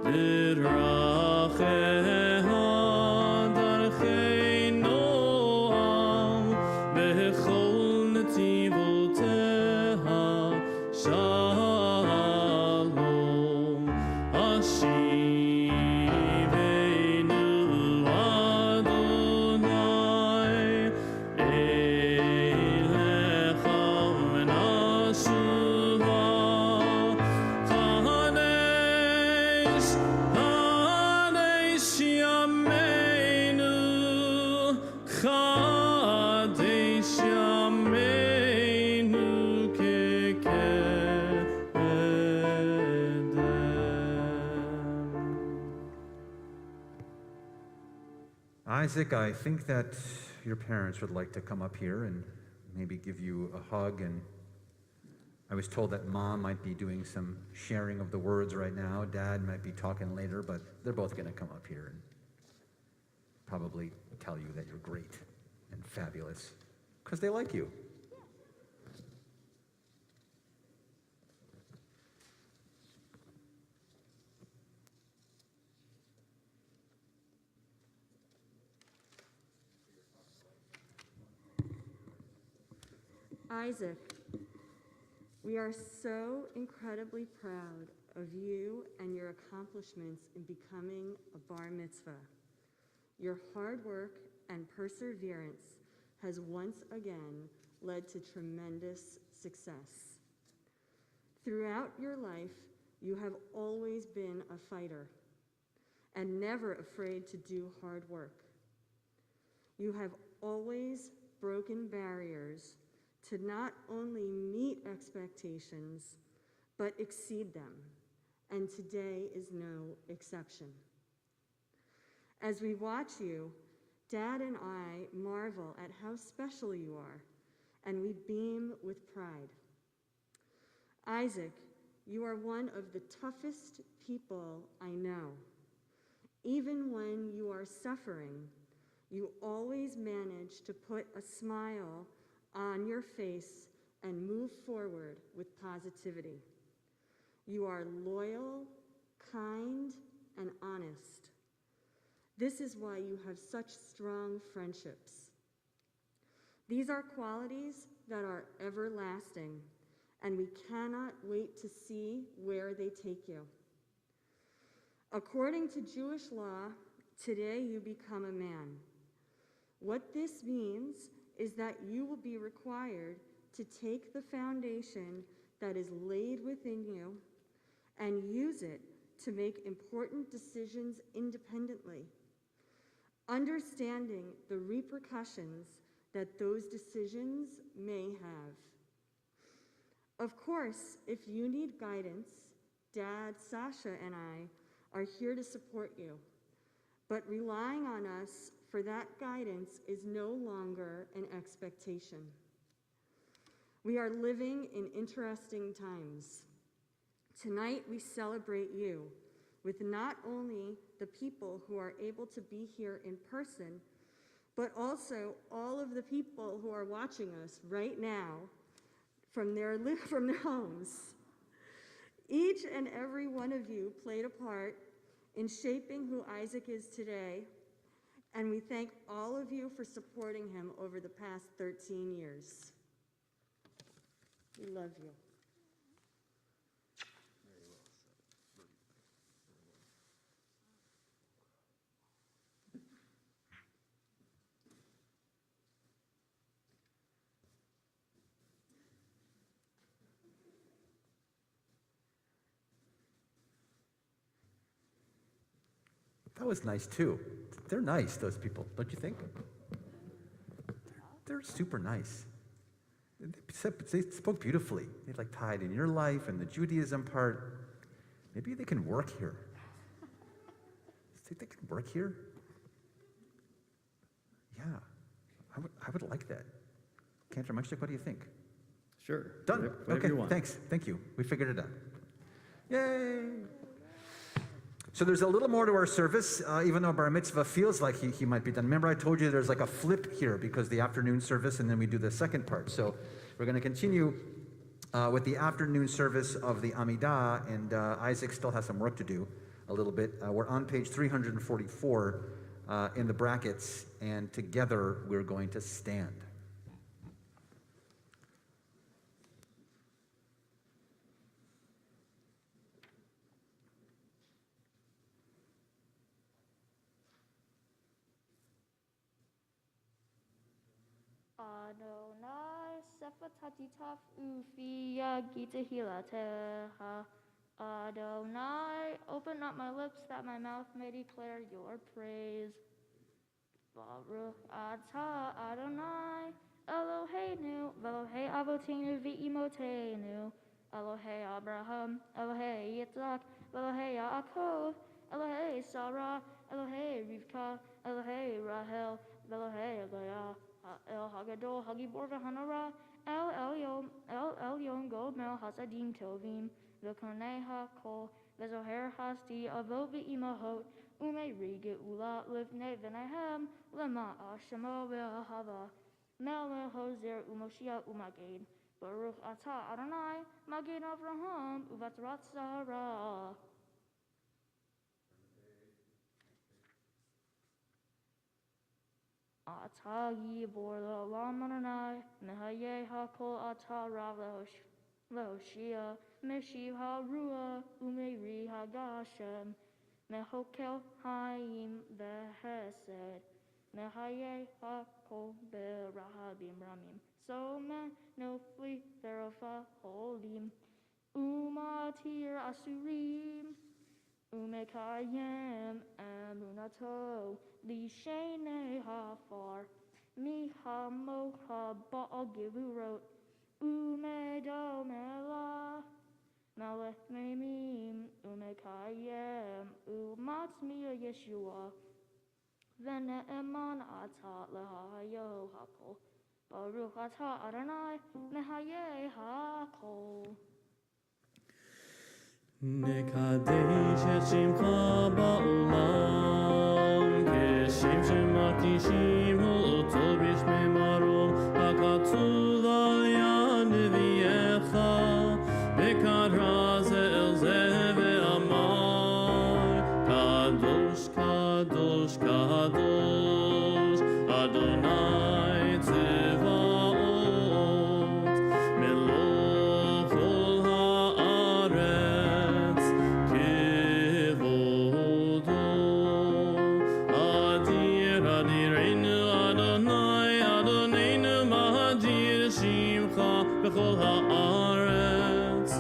d'racheha darchei noam b'chol netivoteha shalom Hashivenu Adonai Elecha v'nashuva Chanesh Yameinu Chadesh Yameinu Isaac, I think that your parents would like to come up here and maybe give you a hug. And I was told that Mom might be doing some sharing of the words right now. Dad might be talking later, but they're both going to come up here and probably tell you that you're great and fabulous because they like you. Isaac, we are so incredibly proud of you and your accomplishments in becoming a bar mitzvah. Your hard work and perseverance has once again led to tremendous success. Throughout your life, you have always been a fighter and never afraid to do hard work. You have always broken barriers to not only meet expectations, but exceed them, and today is no exception. As we watch you, Dad and I marvel at how special you are, and we beam with pride. Isaac, you are one of the toughest people I know. Even when you are suffering, you always manage to put a smile on your face and move forward with positivity. You are loyal, kind, and honest. This is why you have such strong friendships. These are qualities that are everlasting, and we cannot wait to see where they take you. According to Jewish law, today you become a man. What this means is that you will be required to take the foundation that is laid within you and use it to make important decisions independently, understanding the repercussions that those decisions may have. Of course, if you need guidance, Dad, Sasha, and I are here to support you, but relying on us for that guidance is no longer an expectation. We are living in interesting times. Tonight we celebrate you, with not only the people who are able to be here in person, but also all of the people who are watching us right now from their homes. Each and every one of you played a part in shaping who Isaac is today, and we thank all of you for supporting him over the past 13 years. We love you. That was nice too. They're nice, those people, don't you think? They're super nice. They spoke beautifully. They like tied in your life and the Judaism part. Maybe they can work here. Think they can work here? Yeah, I would like that. Cantor Meisterk, what do you think? Sure. Done. Whatever Okay, you want. thanks. Thank you. We figured it out. Yay! So there's a little more to our service, even though Bar Mitzvah feels like he might be done. Remember I told you there's like a flip here because the afternoon service and then we do the second part. So we're going to continue with the afternoon service of the Amidah, and Isaac still has some work to do a little bit. We're on page 344 in the brackets, and together we're going to stand. Adonai sefatatitaf ufiya gita hilateha. Adonai, open up my lips that my mouth may declare your praise. Baruch atah Adonai, Eloheinu, Elohei Avotenu v'imotenu, Elohei Abraham, Elohei Yitzhak, Elohei Yaakov, Elohei Sarah, Elohei Rivka, Elohei Rahel, Elohei Leah, El Hagadol, Hagibor v'Hanara, El Elyon Gomel Hasadim Tovim, V'konei HaKol, V'zoher Hasti Avot v'imahot, Umeiri Geula Livnei V'nehem, Lema Ashamo v'ahava, Melech Hozer Umoshia Umaged, Baruch atah Adonai, Maged Avraham, Uvatrat Sarah. Atah Yibor L'olam Adonai, Mehayeh HaKol atah Rav Lehoshia, Meshiv HaRuah, Umeiri HaGashem, Mehokel Hayim V'Hesed, Mehayeh HaKol B'Rahabim Ramim, Someh Nofli Verofa Holim, Umatir Asurim, Umekayem Amunato, Lishene Hafar, Mihamo Habal Givurot, Umedo Mela, Malech Memim, Umekayem, Umatzmia Yeshua, Vene'eman Atat Lehayo Hakol, Baruch Atah Adonai, Mehaye Hakol. Nekadesh et Shimcha ba'olam, Keshem shemakdishim אותו בשמי מרום, הכתוב על יד נביאך, וקרא זה אל זה ואמר, קדוש, קדוש, קדוש, אדוני צבאות, מלוא כל הארץ, כבודו, אדיר אדירנו אדוני, אדוננו מאדיר שמך בכל הארץ,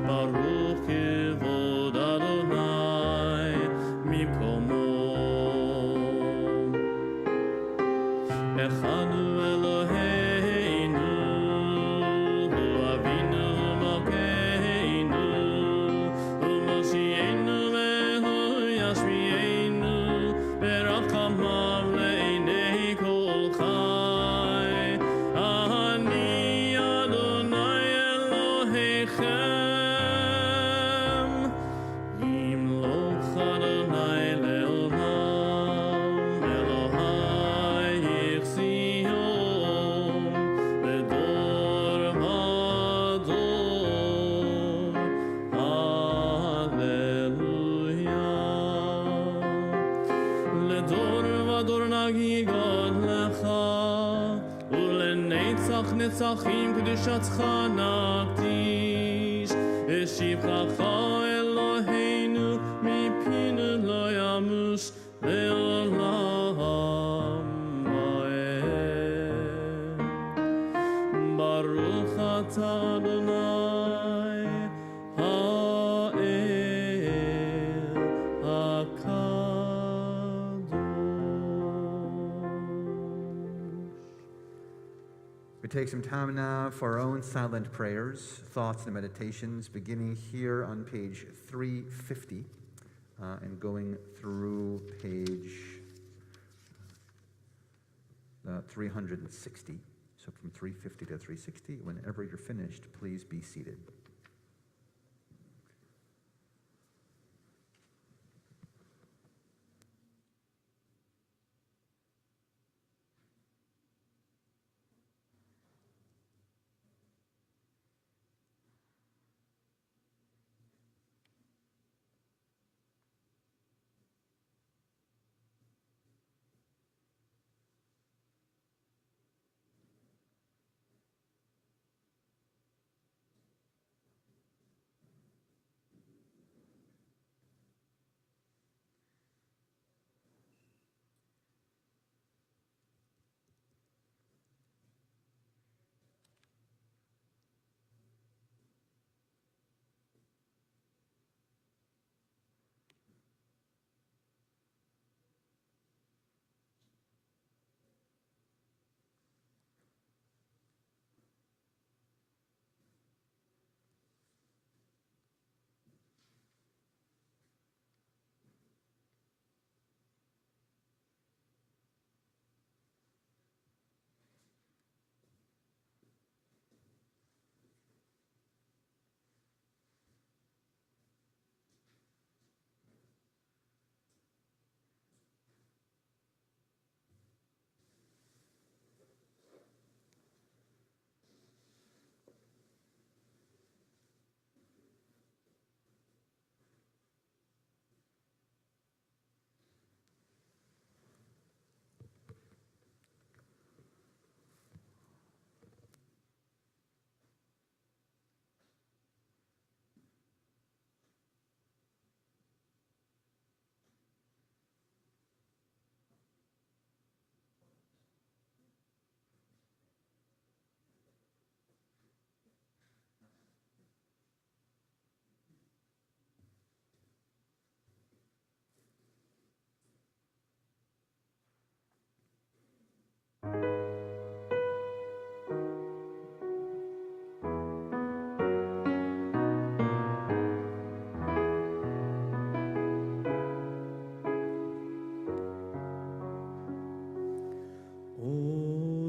ברוך כבוד אדוני ממקומו. לדור ודור נגיד לך, ולנצח נצחים קדושתך נקדיש. השיבך אלוהינו מפינו לא ימוש לעולם ועד. ברוך אתה אדוני האל הקדוש. We take some time now for our own silent prayers, thoughts, and meditations, beginning here on page 350 and going through page 360. So from 350 to 360, whenever you're finished, please be seated.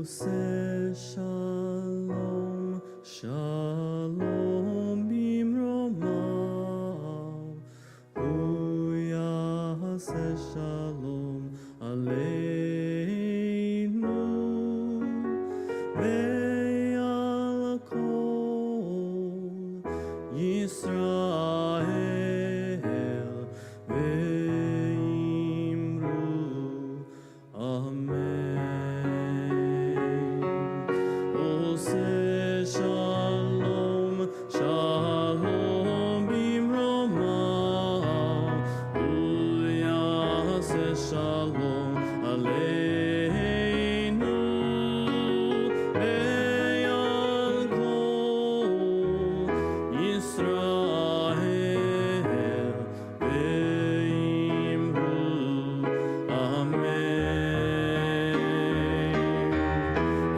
עושה שלום, שלום במרומיו, הוא יעשה שלום עלינו ועל כל ישראל, ואמרו אמן. עושה שלום, שלום במרומיו, הוא יעשה שלום עלינו ועל כל ישראל, ואמרו אמן.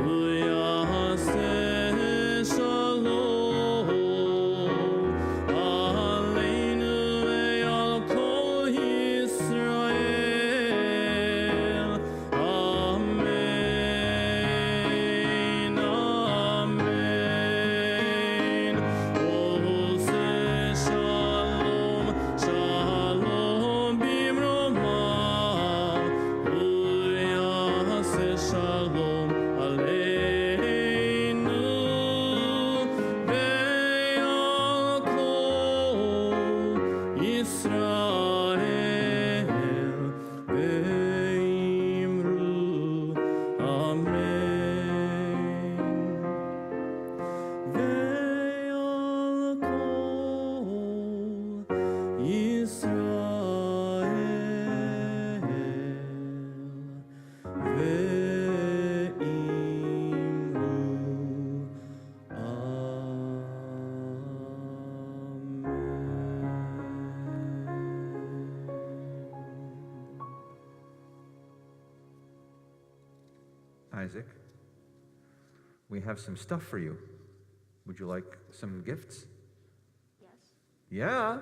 הוא יעשה שלום עלינו ועל כל ישראל, Isaac, we have some stuff for you. Would you like some gifts? Yes. Yeah.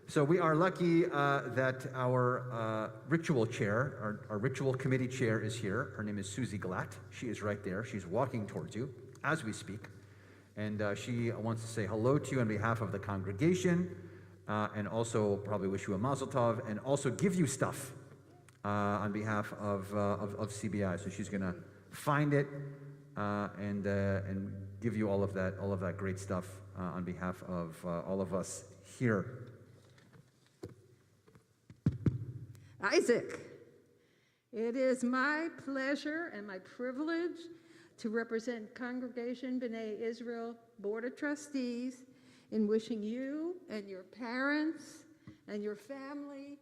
So we are lucky that our ritual chair, our ritual committee chair is here. Her name is Susie Glatt. She is right there. She's walking towards you as we speak. And she wants to say hello to you on behalf of the congregation, and also probably wish you a mazel tov, and also give you stuff on behalf of CBI. So she's going to find it and give you all of that great stuff on behalf of all of us here. Isaac, it is my pleasure and my privilege to represent Congregation B'nai Israel Board of Trustees in wishing you and your parents and your family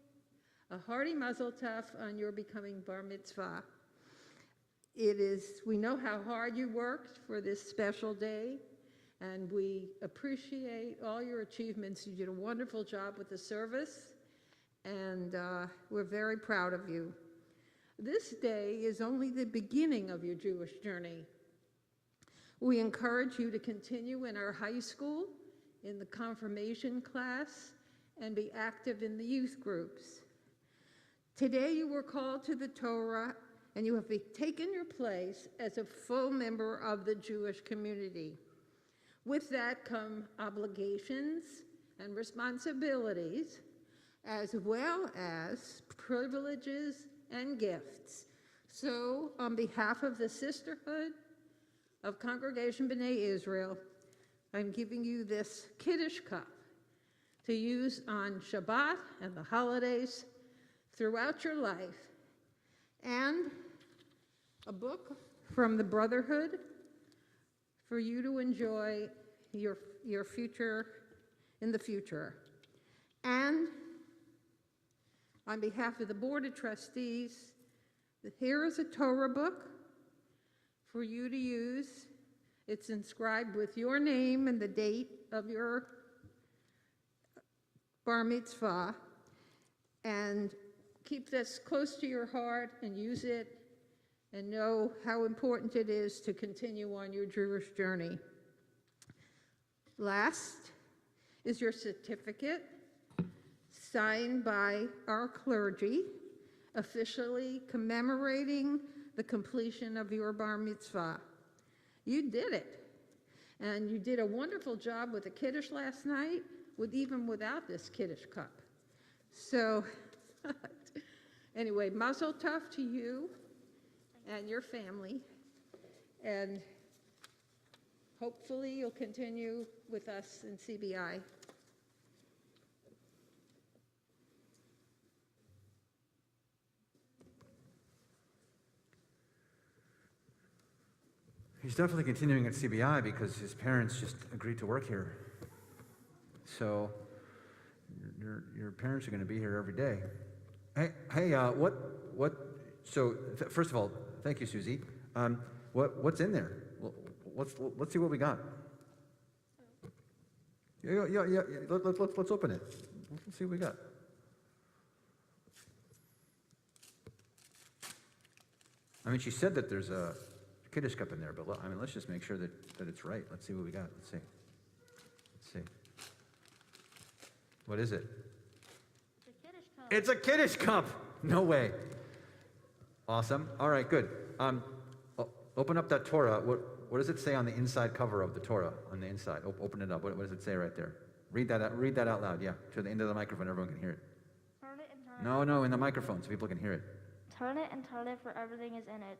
a hearty mazel tov on your becoming bar mitzvah. We know how hard you worked for this special day, and we appreciate all your achievements. You did a wonderful job with the service, and we're very proud of you. This day is only the beginning of your Jewish journey. We encourage you to continue in our high school, in the confirmation class, and be active in the youth groups. Today you were called to the Torah, and you have taken your place as a full member of the Jewish community. With that come obligations and responsibilities, as well as privileges and gifts. So, on behalf of the Sisterhood of Congregation B'nai Israel, I'm giving you this Kiddush cup to use on Shabbat and the holidays throughout your life, and a book from the Brotherhood for you to enjoy your future in the future. And on behalf of the Board of Trustees, here is a Torah book for you to use. It's inscribed with your name and the date of your bar mitzvah. And keep this close to your heart and use it, and know how important it is to continue on your Jewish journey. Last is your certificate, signed by our clergy, officially commemorating the completion of your bar mitzvah. You did it, and you did a wonderful job with the Kiddush last night, even without this Kiddush cup. So, anyway, mazel tov to you and your family, and hopefully you'll continue with us in CBI. He's definitely continuing at CBI because his parents just agreed to work here. So your parents are going to be here every day. Hey, first of all, thank you, Susie. What's in there? Let's see what we got. Yeah. Let's open it. Let's see what we got. I mean, she said that there's a Kiddush cup in there, but let's just make sure that it's right. Let's see what we got. Let's see. What is it? The Kiddush cup. It's a Kiddush cup! No way. Awesome. All right, good. Open up that Torah. What does it say on the inside cover of the Torah? On the inside. Open it up. What does it say right there? Read that out loud, yeah. To the end of the microphone, everyone can hear it. Turn it and turn it. No, in the microphone, so people can hear it. Turn it and turn it, for everything is in it.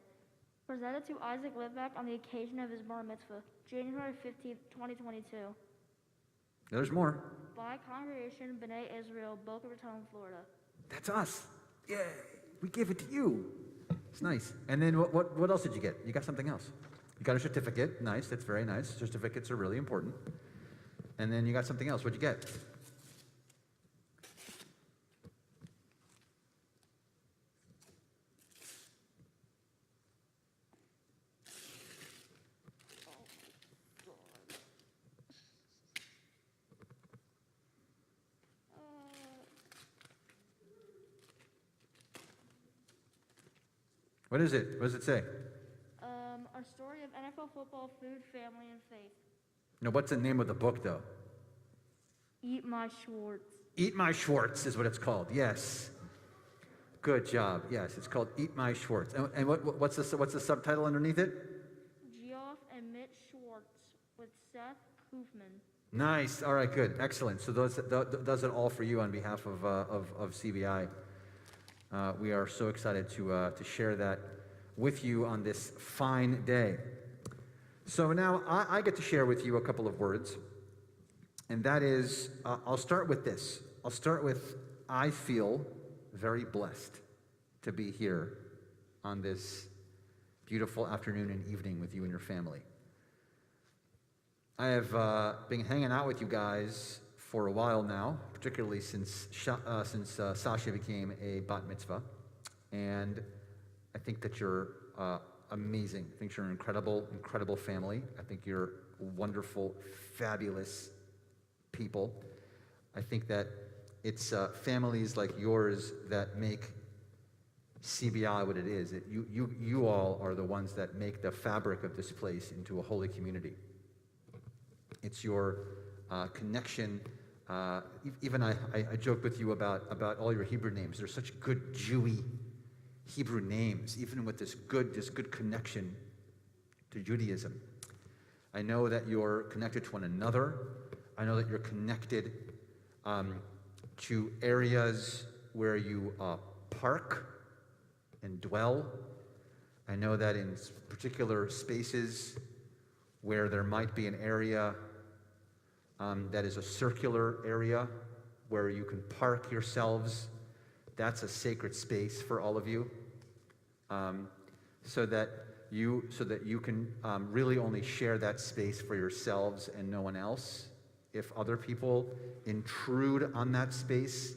Presented to Isaac Litvak on the occasion of his bar mitzvah, January 15th, 2022. There's more. By Congregation B'nai Israel, Boca Raton, Florida. That's us. Yay. We gave it to you. It's nice. And then what else did you get? You got something else. You got a certificate. Nice. That's very nice. Certificates are really important. And then you got something else. What'd you get? What is it? What does it say? basketball, football, food, family, and faith. Now, what's the name of the book, though? Eat my Schwartz. Eat My Schwartz is what it's called. Yes. Good job. Yes, it's called Eat My Schwartz. And what's the subtitle underneath it? Geoff and Mitch Schwartz with Seth Koofman. Nice. All right, good. Excellent. So those does it all for you on behalf of CBI. We are so excited to share that with you on this fine day. So now I get to share with you a couple of words, and that is, I'll start with this. I'll start with, I feel very blessed to be here on this beautiful afternoon and evening with you and your family. I have been hanging out with you guys for a while now, particularly since Sasha became a bat mitzvah, and I think that you're amazing. I think you're an incredible family. I think you're wonderful, fabulous people. I think that it's families like yours that make CBI what it is. You all are the ones that make the fabric of this place into a holy community. It's your connection. Even I joked with you about all your Hebrew names. They're such good Jewy Hebrew names, even with this good connection to Judaism. I know that you're connected to one another. I know that you're connected to areas where you park and dwell. I know that in particular spaces where there might be an area that is a circular area where you can park yourselves, that's a sacred space for all of you, so that you can really only share that space for yourselves and no one else. If other people intrude on that space,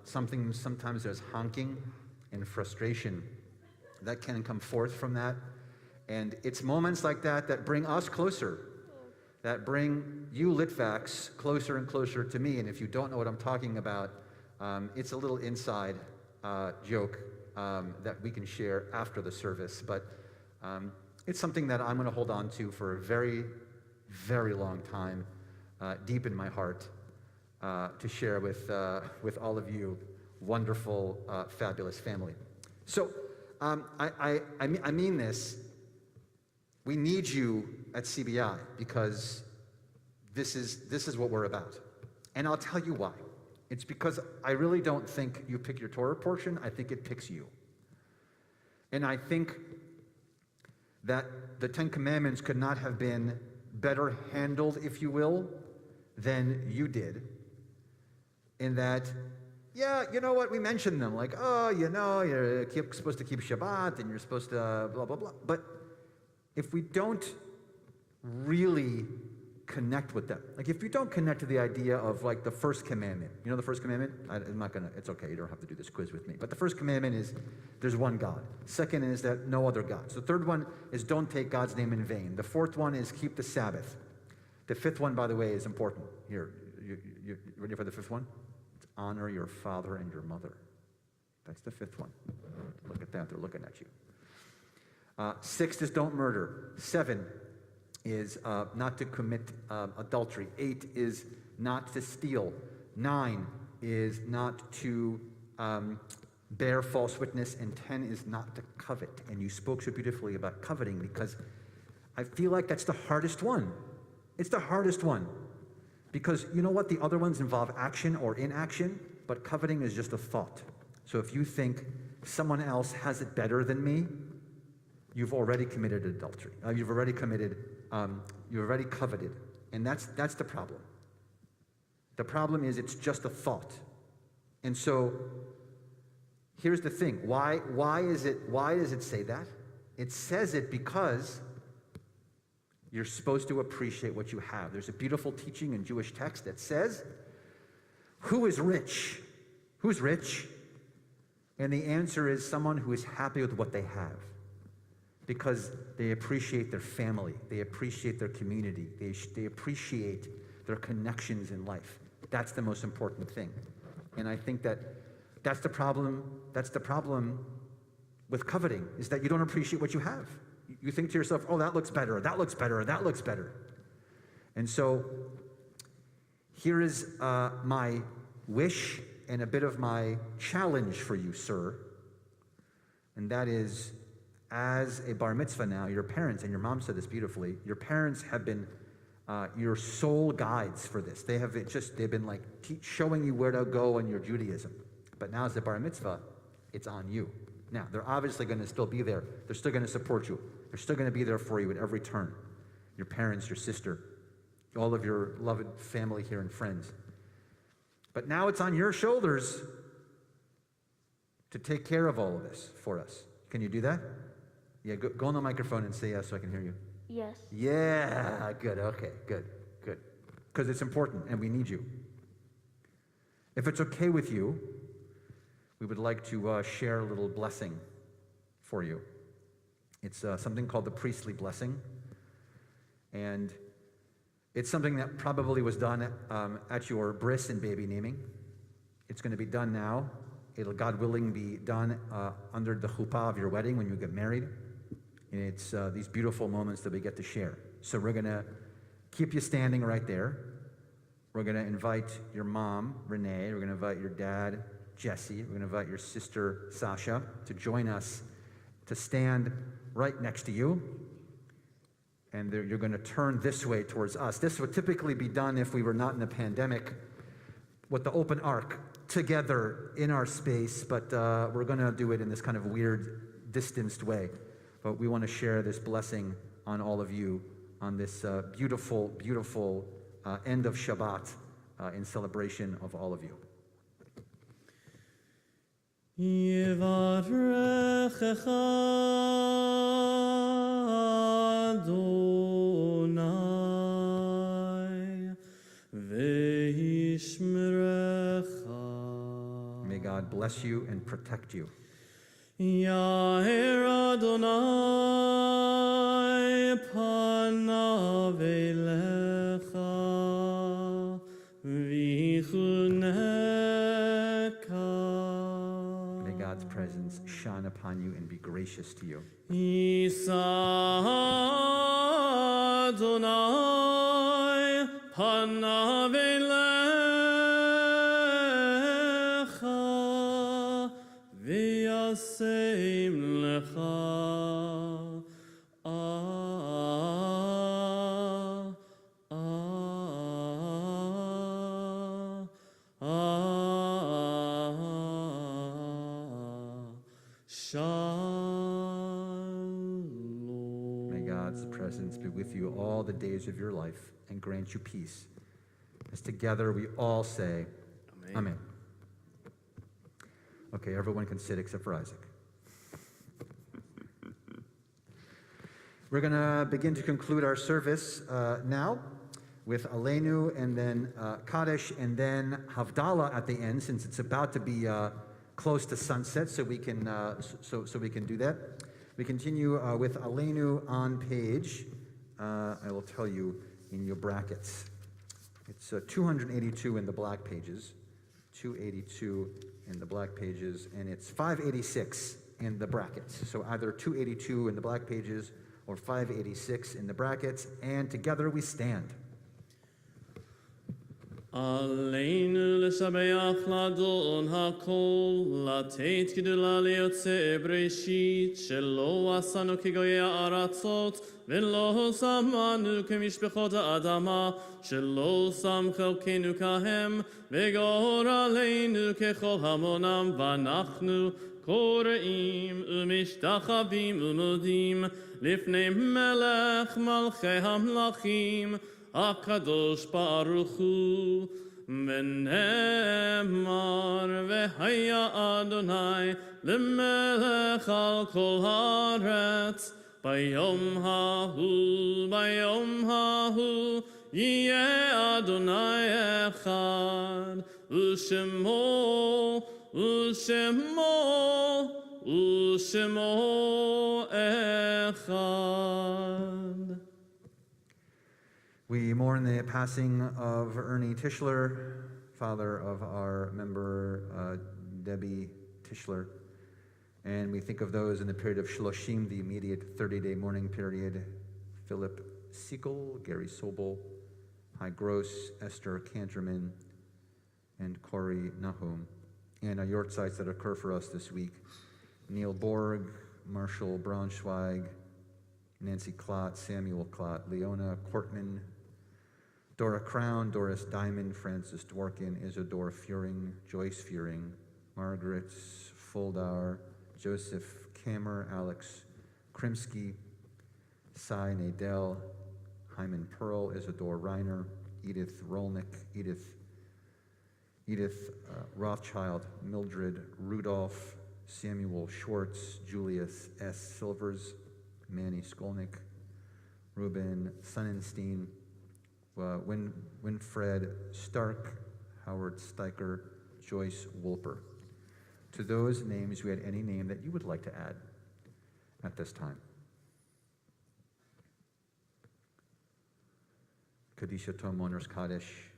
sometimes there's honking and frustration that can come forth from that. And it's moments like that that bring us closer, that bring you Litvaks closer and closer to me. And if you don't know what I'm talking about, it's a little inside joke that we can share after the service. But it's something that I'm going to hold on to for a very, very long time, deep in my heart, to share with all of you, wonderful, fabulous family. So I mean this. We need you at CBI because this is what we're about. And I'll tell you why. It's because I really don't think you pick your Torah portion. I think it picks you. And I think that the Ten Commandments could not have been better handled, if you will, than you did. In that, yeah, you know what, we mentioned them, like, oh, you know, you're supposed to keep Shabbat, and you're supposed to blah, blah, blah. But if we don't really connect with them, like if you don't connect to the idea of like the first commandment, you know the first commandment? I'm not gonna, it's okay, you don't have to do this quiz with me. But the first commandment is there's one God. Second is that no other God. So the third one is don't take God's name in vain. The fourth one is keep the Sabbath. The fifth one, by the way, is important. Here, you ready for the fifth one? It's honor your father and your mother. That's the fifth one. Look at that, they're looking at you. Sixth is don't murder. 7 is not to commit adultery. 8 is not to steal. 9 is not to bear false witness. And 10 is not to covet. And you spoke so beautifully about coveting because I feel like that's the hardest one. It's the hardest one. Because you know what? The other ones involve action or inaction, but coveting is just a thought. So if you think someone else has it better than me, you've already committed adultery. You've already coveted. And that's the problem. The problem is it's just a thought. And so here's the thing. Why does it say that? It says it because you're supposed to appreciate what you have. There's a beautiful teaching in Jewish text that says, who is rich? Who's rich? And the answer is someone who is happy with what they have. Because they appreciate their family, they appreciate their community, they appreciate their connections in life. That's the most important thing. And I think that's the problem with coveting, is that you don't appreciate what you have. you think to yourself, oh, that looks better, that looks better, that looks better. And so here is my wish and a bit of my challenge for you, sir. And that is, as a bar mitzvah now, your parents, and your mom said this beautifully, your parents have been your sole guides for this. They've been like showing you where to go in your Judaism. But now as a bar mitzvah, it's on you. Now, they're obviously going to still be there. They're still going to support you. They're still going to be there for you at every turn. Your parents, your sister, all of your loved family here and friends. But now it's on your shoulders to take care of all of this for us. Can you do that? Yeah, go on the microphone and say yes so I can hear you. Yes. Yeah, good, okay, good. Because it's important and we need you. If it's okay with you, we would like to share a little blessing for you. It's something called the priestly blessing. And it's something that probably was done at your bris and baby naming. It's going to be done now. It'll, God willing, be done under the chuppah of your wedding when you get married. And it's these beautiful moments that we get to share. So we're going to keep you standing right there. We're going to invite your mom, Renee. We're going to invite your dad, Jesse. We're going to invite your sister, Sasha, to join us, to stand right next to you. And you're going to turn this way towards us. This would typically be done if we were not in a pandemic with the open ark together in our space, but we're going to do it in this kind of weird, distanced way. But we want to share this blessing on all of you on this beautiful, beautiful end of Shabbat in celebration of all of you. Yivarechecha Adonai ve'yishmerecha. May God bless you and protect you. Yair Adonai panav elecha v'chuneka. May God's presence shine upon you and be gracious to you. Yisa Adonai panav elecha v'yasem lecha. Shalom. May God's presence be with you all the days of your life and grant you peace. As together we all say, Amen. Okay, everyone can sit except for Isaac. We're going to begin to conclude our service now with Aleinu and then Kaddish and then Havdalah at the end, since it's about to be close to sunset, so we can so we can do that. We continue with Aleinu on page. I will tell you in your brackets. It's 282 in the black pages, 282 in the black pages, and it's 586 in the brackets. So either 282 in the black pages or 586 in the brackets, and together we stand. Aleinu l'shabeach l'adon hakol, לתת גדולה ליוצא בראשית, שלא עשנו כגויי הארצות, ולא שמנו כמשפחות האדמה, שלא שם חלקנו כהם, וגורלנו ככל המונם, ואנחנו קוראים ומשתחווים ומודים לפני מלך מלכי המלכים, הקדוש ברוך הוא, ונאמר והיה אדוני למלך על כל הארץ, ביום ההוא יהיה אדוני אחד, ושמו אחד. We mourn the passing of Ernie Tischler, father of our member Debbie Tischler, And we think of those in the period of Shloshim, the immediate 30-day mourning period. Philip Siegel, Gary Sobel, Hi Gross, Esther Kanterman, and Corey Nahum. And our yortzites that occur for us this week: Neil Borg, Marshall Braunschweig, Nancy Klott, Samuel Klott, Leona Kortman, Dora Crown, Doris Diamond, Francis Dworkin, Isadora Furing, Joyce Furing, Margaret Foldauer, Joseph Kammer, Alex Krimsky, Cy Nadell, Hyman Pearl, Isadore Reiner, Edith Rolnick, Edith Rothschild, Mildred Rudolph, Samuel Schwartz, Julius S. Silvers, Manny Skolnick, Ruben Sonnenstein, Winfred Stark, Howard Steiker, Joyce Wolper. To those names, you had any name that you would like to add at this time? Kadisha Tom Owners Kaddish,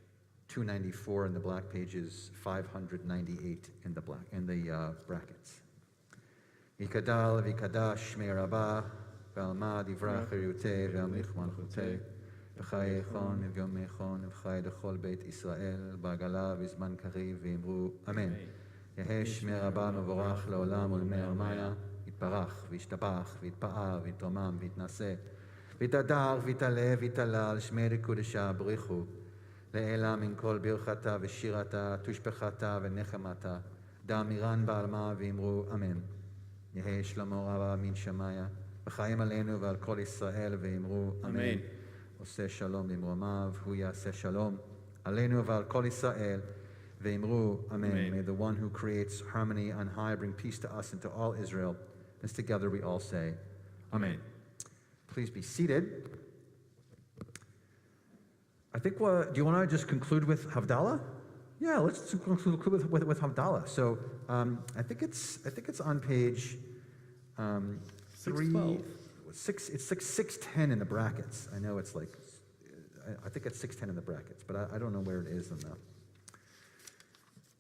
294 in the black pages, 598 in the brackets. Vikadal vikadash me'raba ve'alma divra chirute ve'amlich malchute v'chai echon v'yom echon v'chai dechol beit Israel ba'gala v'zman kariv v'imru Amen. Yehesh me'raba mevorach le'olam ulme'armaya yitparach v'yishtabach v'yitpa'ar v'yitromam v'yitnaseh v'yitadar v'yitaleh v'yitalal shmei kodesha b'richu Le'ela min kol birchata v'shirata tushpechata v'nechemata da'amiran ba'alma v'imru Amen. Yehi shlomo raba min shamaya v'chaim aleinu v'al kol Yisrael v'imru Amen. Oseh shalom b'imromav hu yaseh shalom aleinu v'al kol Yisrael v'imru Amen. May the one who creates harmony on high bring peace to us and to all Israel. As together we all say Amen. Please be seated. I think, do you want to just conclude with Havdalah? Yeah, let's conclude with Havdalah. So I think it's on page 610 in the brackets. I know it's like, I think it's 610 in the brackets, but I don't know where it is in the.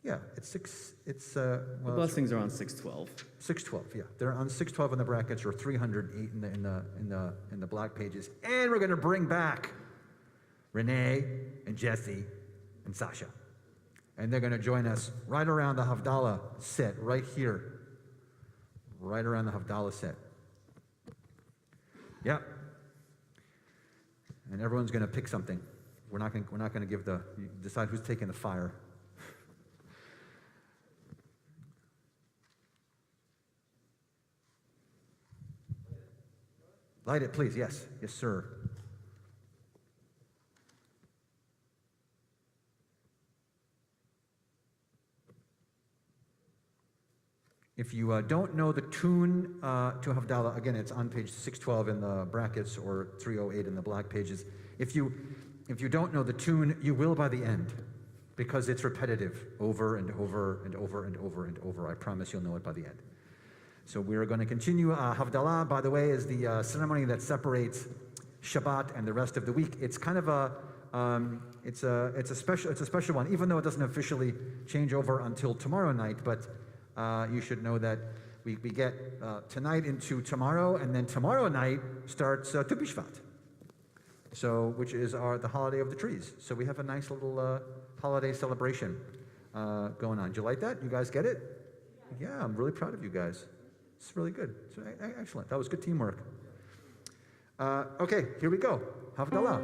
Yeah, the blessings are on 612. 612, yeah. They're on 612 in the brackets, or 308 in the black pages. And we're going to bring back Renee and Jesse and Sasha. And they're going to join us right around the Havdalah set, right here. Right around the Havdalah set. Yep. And everyone's going to pick something. We're not going to decide who's taking the fire. Light it, please. Yes. Yes, sir. If you don't know the tune to Havdalah, again, it's on page 612 in the brackets or 308 in the black pages. If you don't know the tune, you will by the end, because it's repetitive over and over and over and over and over. I promise you'll know it by the end. So we're going to continue. Havdalah, by the way, is the ceremony that separates Shabbat and the rest of the week. It's kind of it's a special one, even though it doesn't officially change over until tomorrow night. But you should know that we get tonight into tomorrow, and then tomorrow night starts Tu B'Shvat, which is the holiday of the trees. So we have a nice little holiday celebration going on. Did you like that? You guys get it? Yeah, I'm really proud of you guys. It's really good. So, excellent. That was good teamwork. Okay, here we go. Havdalah.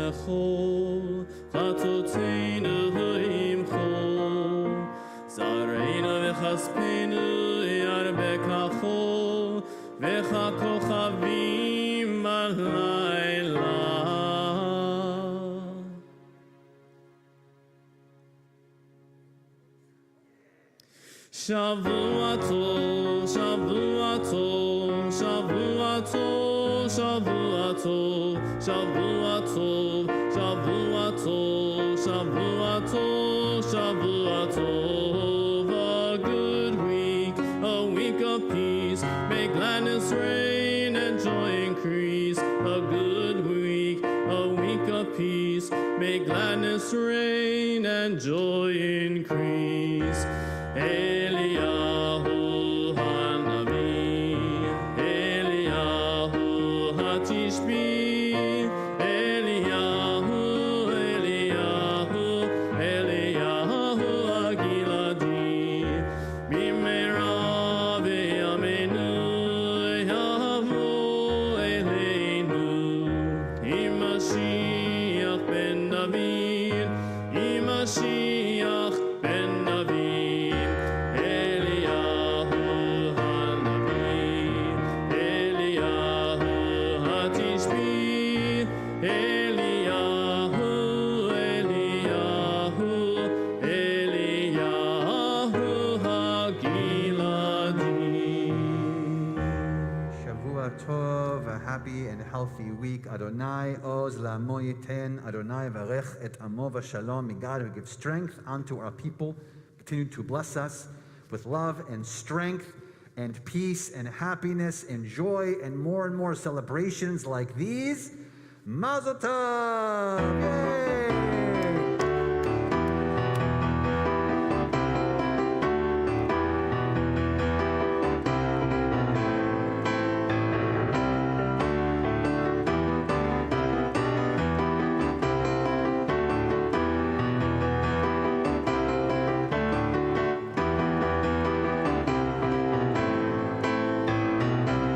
bechol, chatoteinu imchol, zareinu v'chaspenu yarbe kachol, v'chakochavim balayla. Shavua tov, Shavua tov, Shavua tov, Shavua tov, Shavua tov, Shavua tov, Shavua tov, Shavua tov. A good week, a week of peace. May gladness reign and joy increase. A good week, a week of peace. May gladness reign and joy increase. Eliyahu Hanavi, Eliyahu Hatishbi, Eliyahu, Eliyahu, Eliyahu Agiladi, Bimera v'yamenu yavo eleinu, Imashiach ben David, Imashiach ben David. Tov, a happy and healthy week. Adonai oz la'amo yiten. Adonai varech et amo v'shalom. May God who gives strength unto our people continue to bless us with love and strength and peace and happiness and joy and more celebrations like these. Mazel tov! Yay!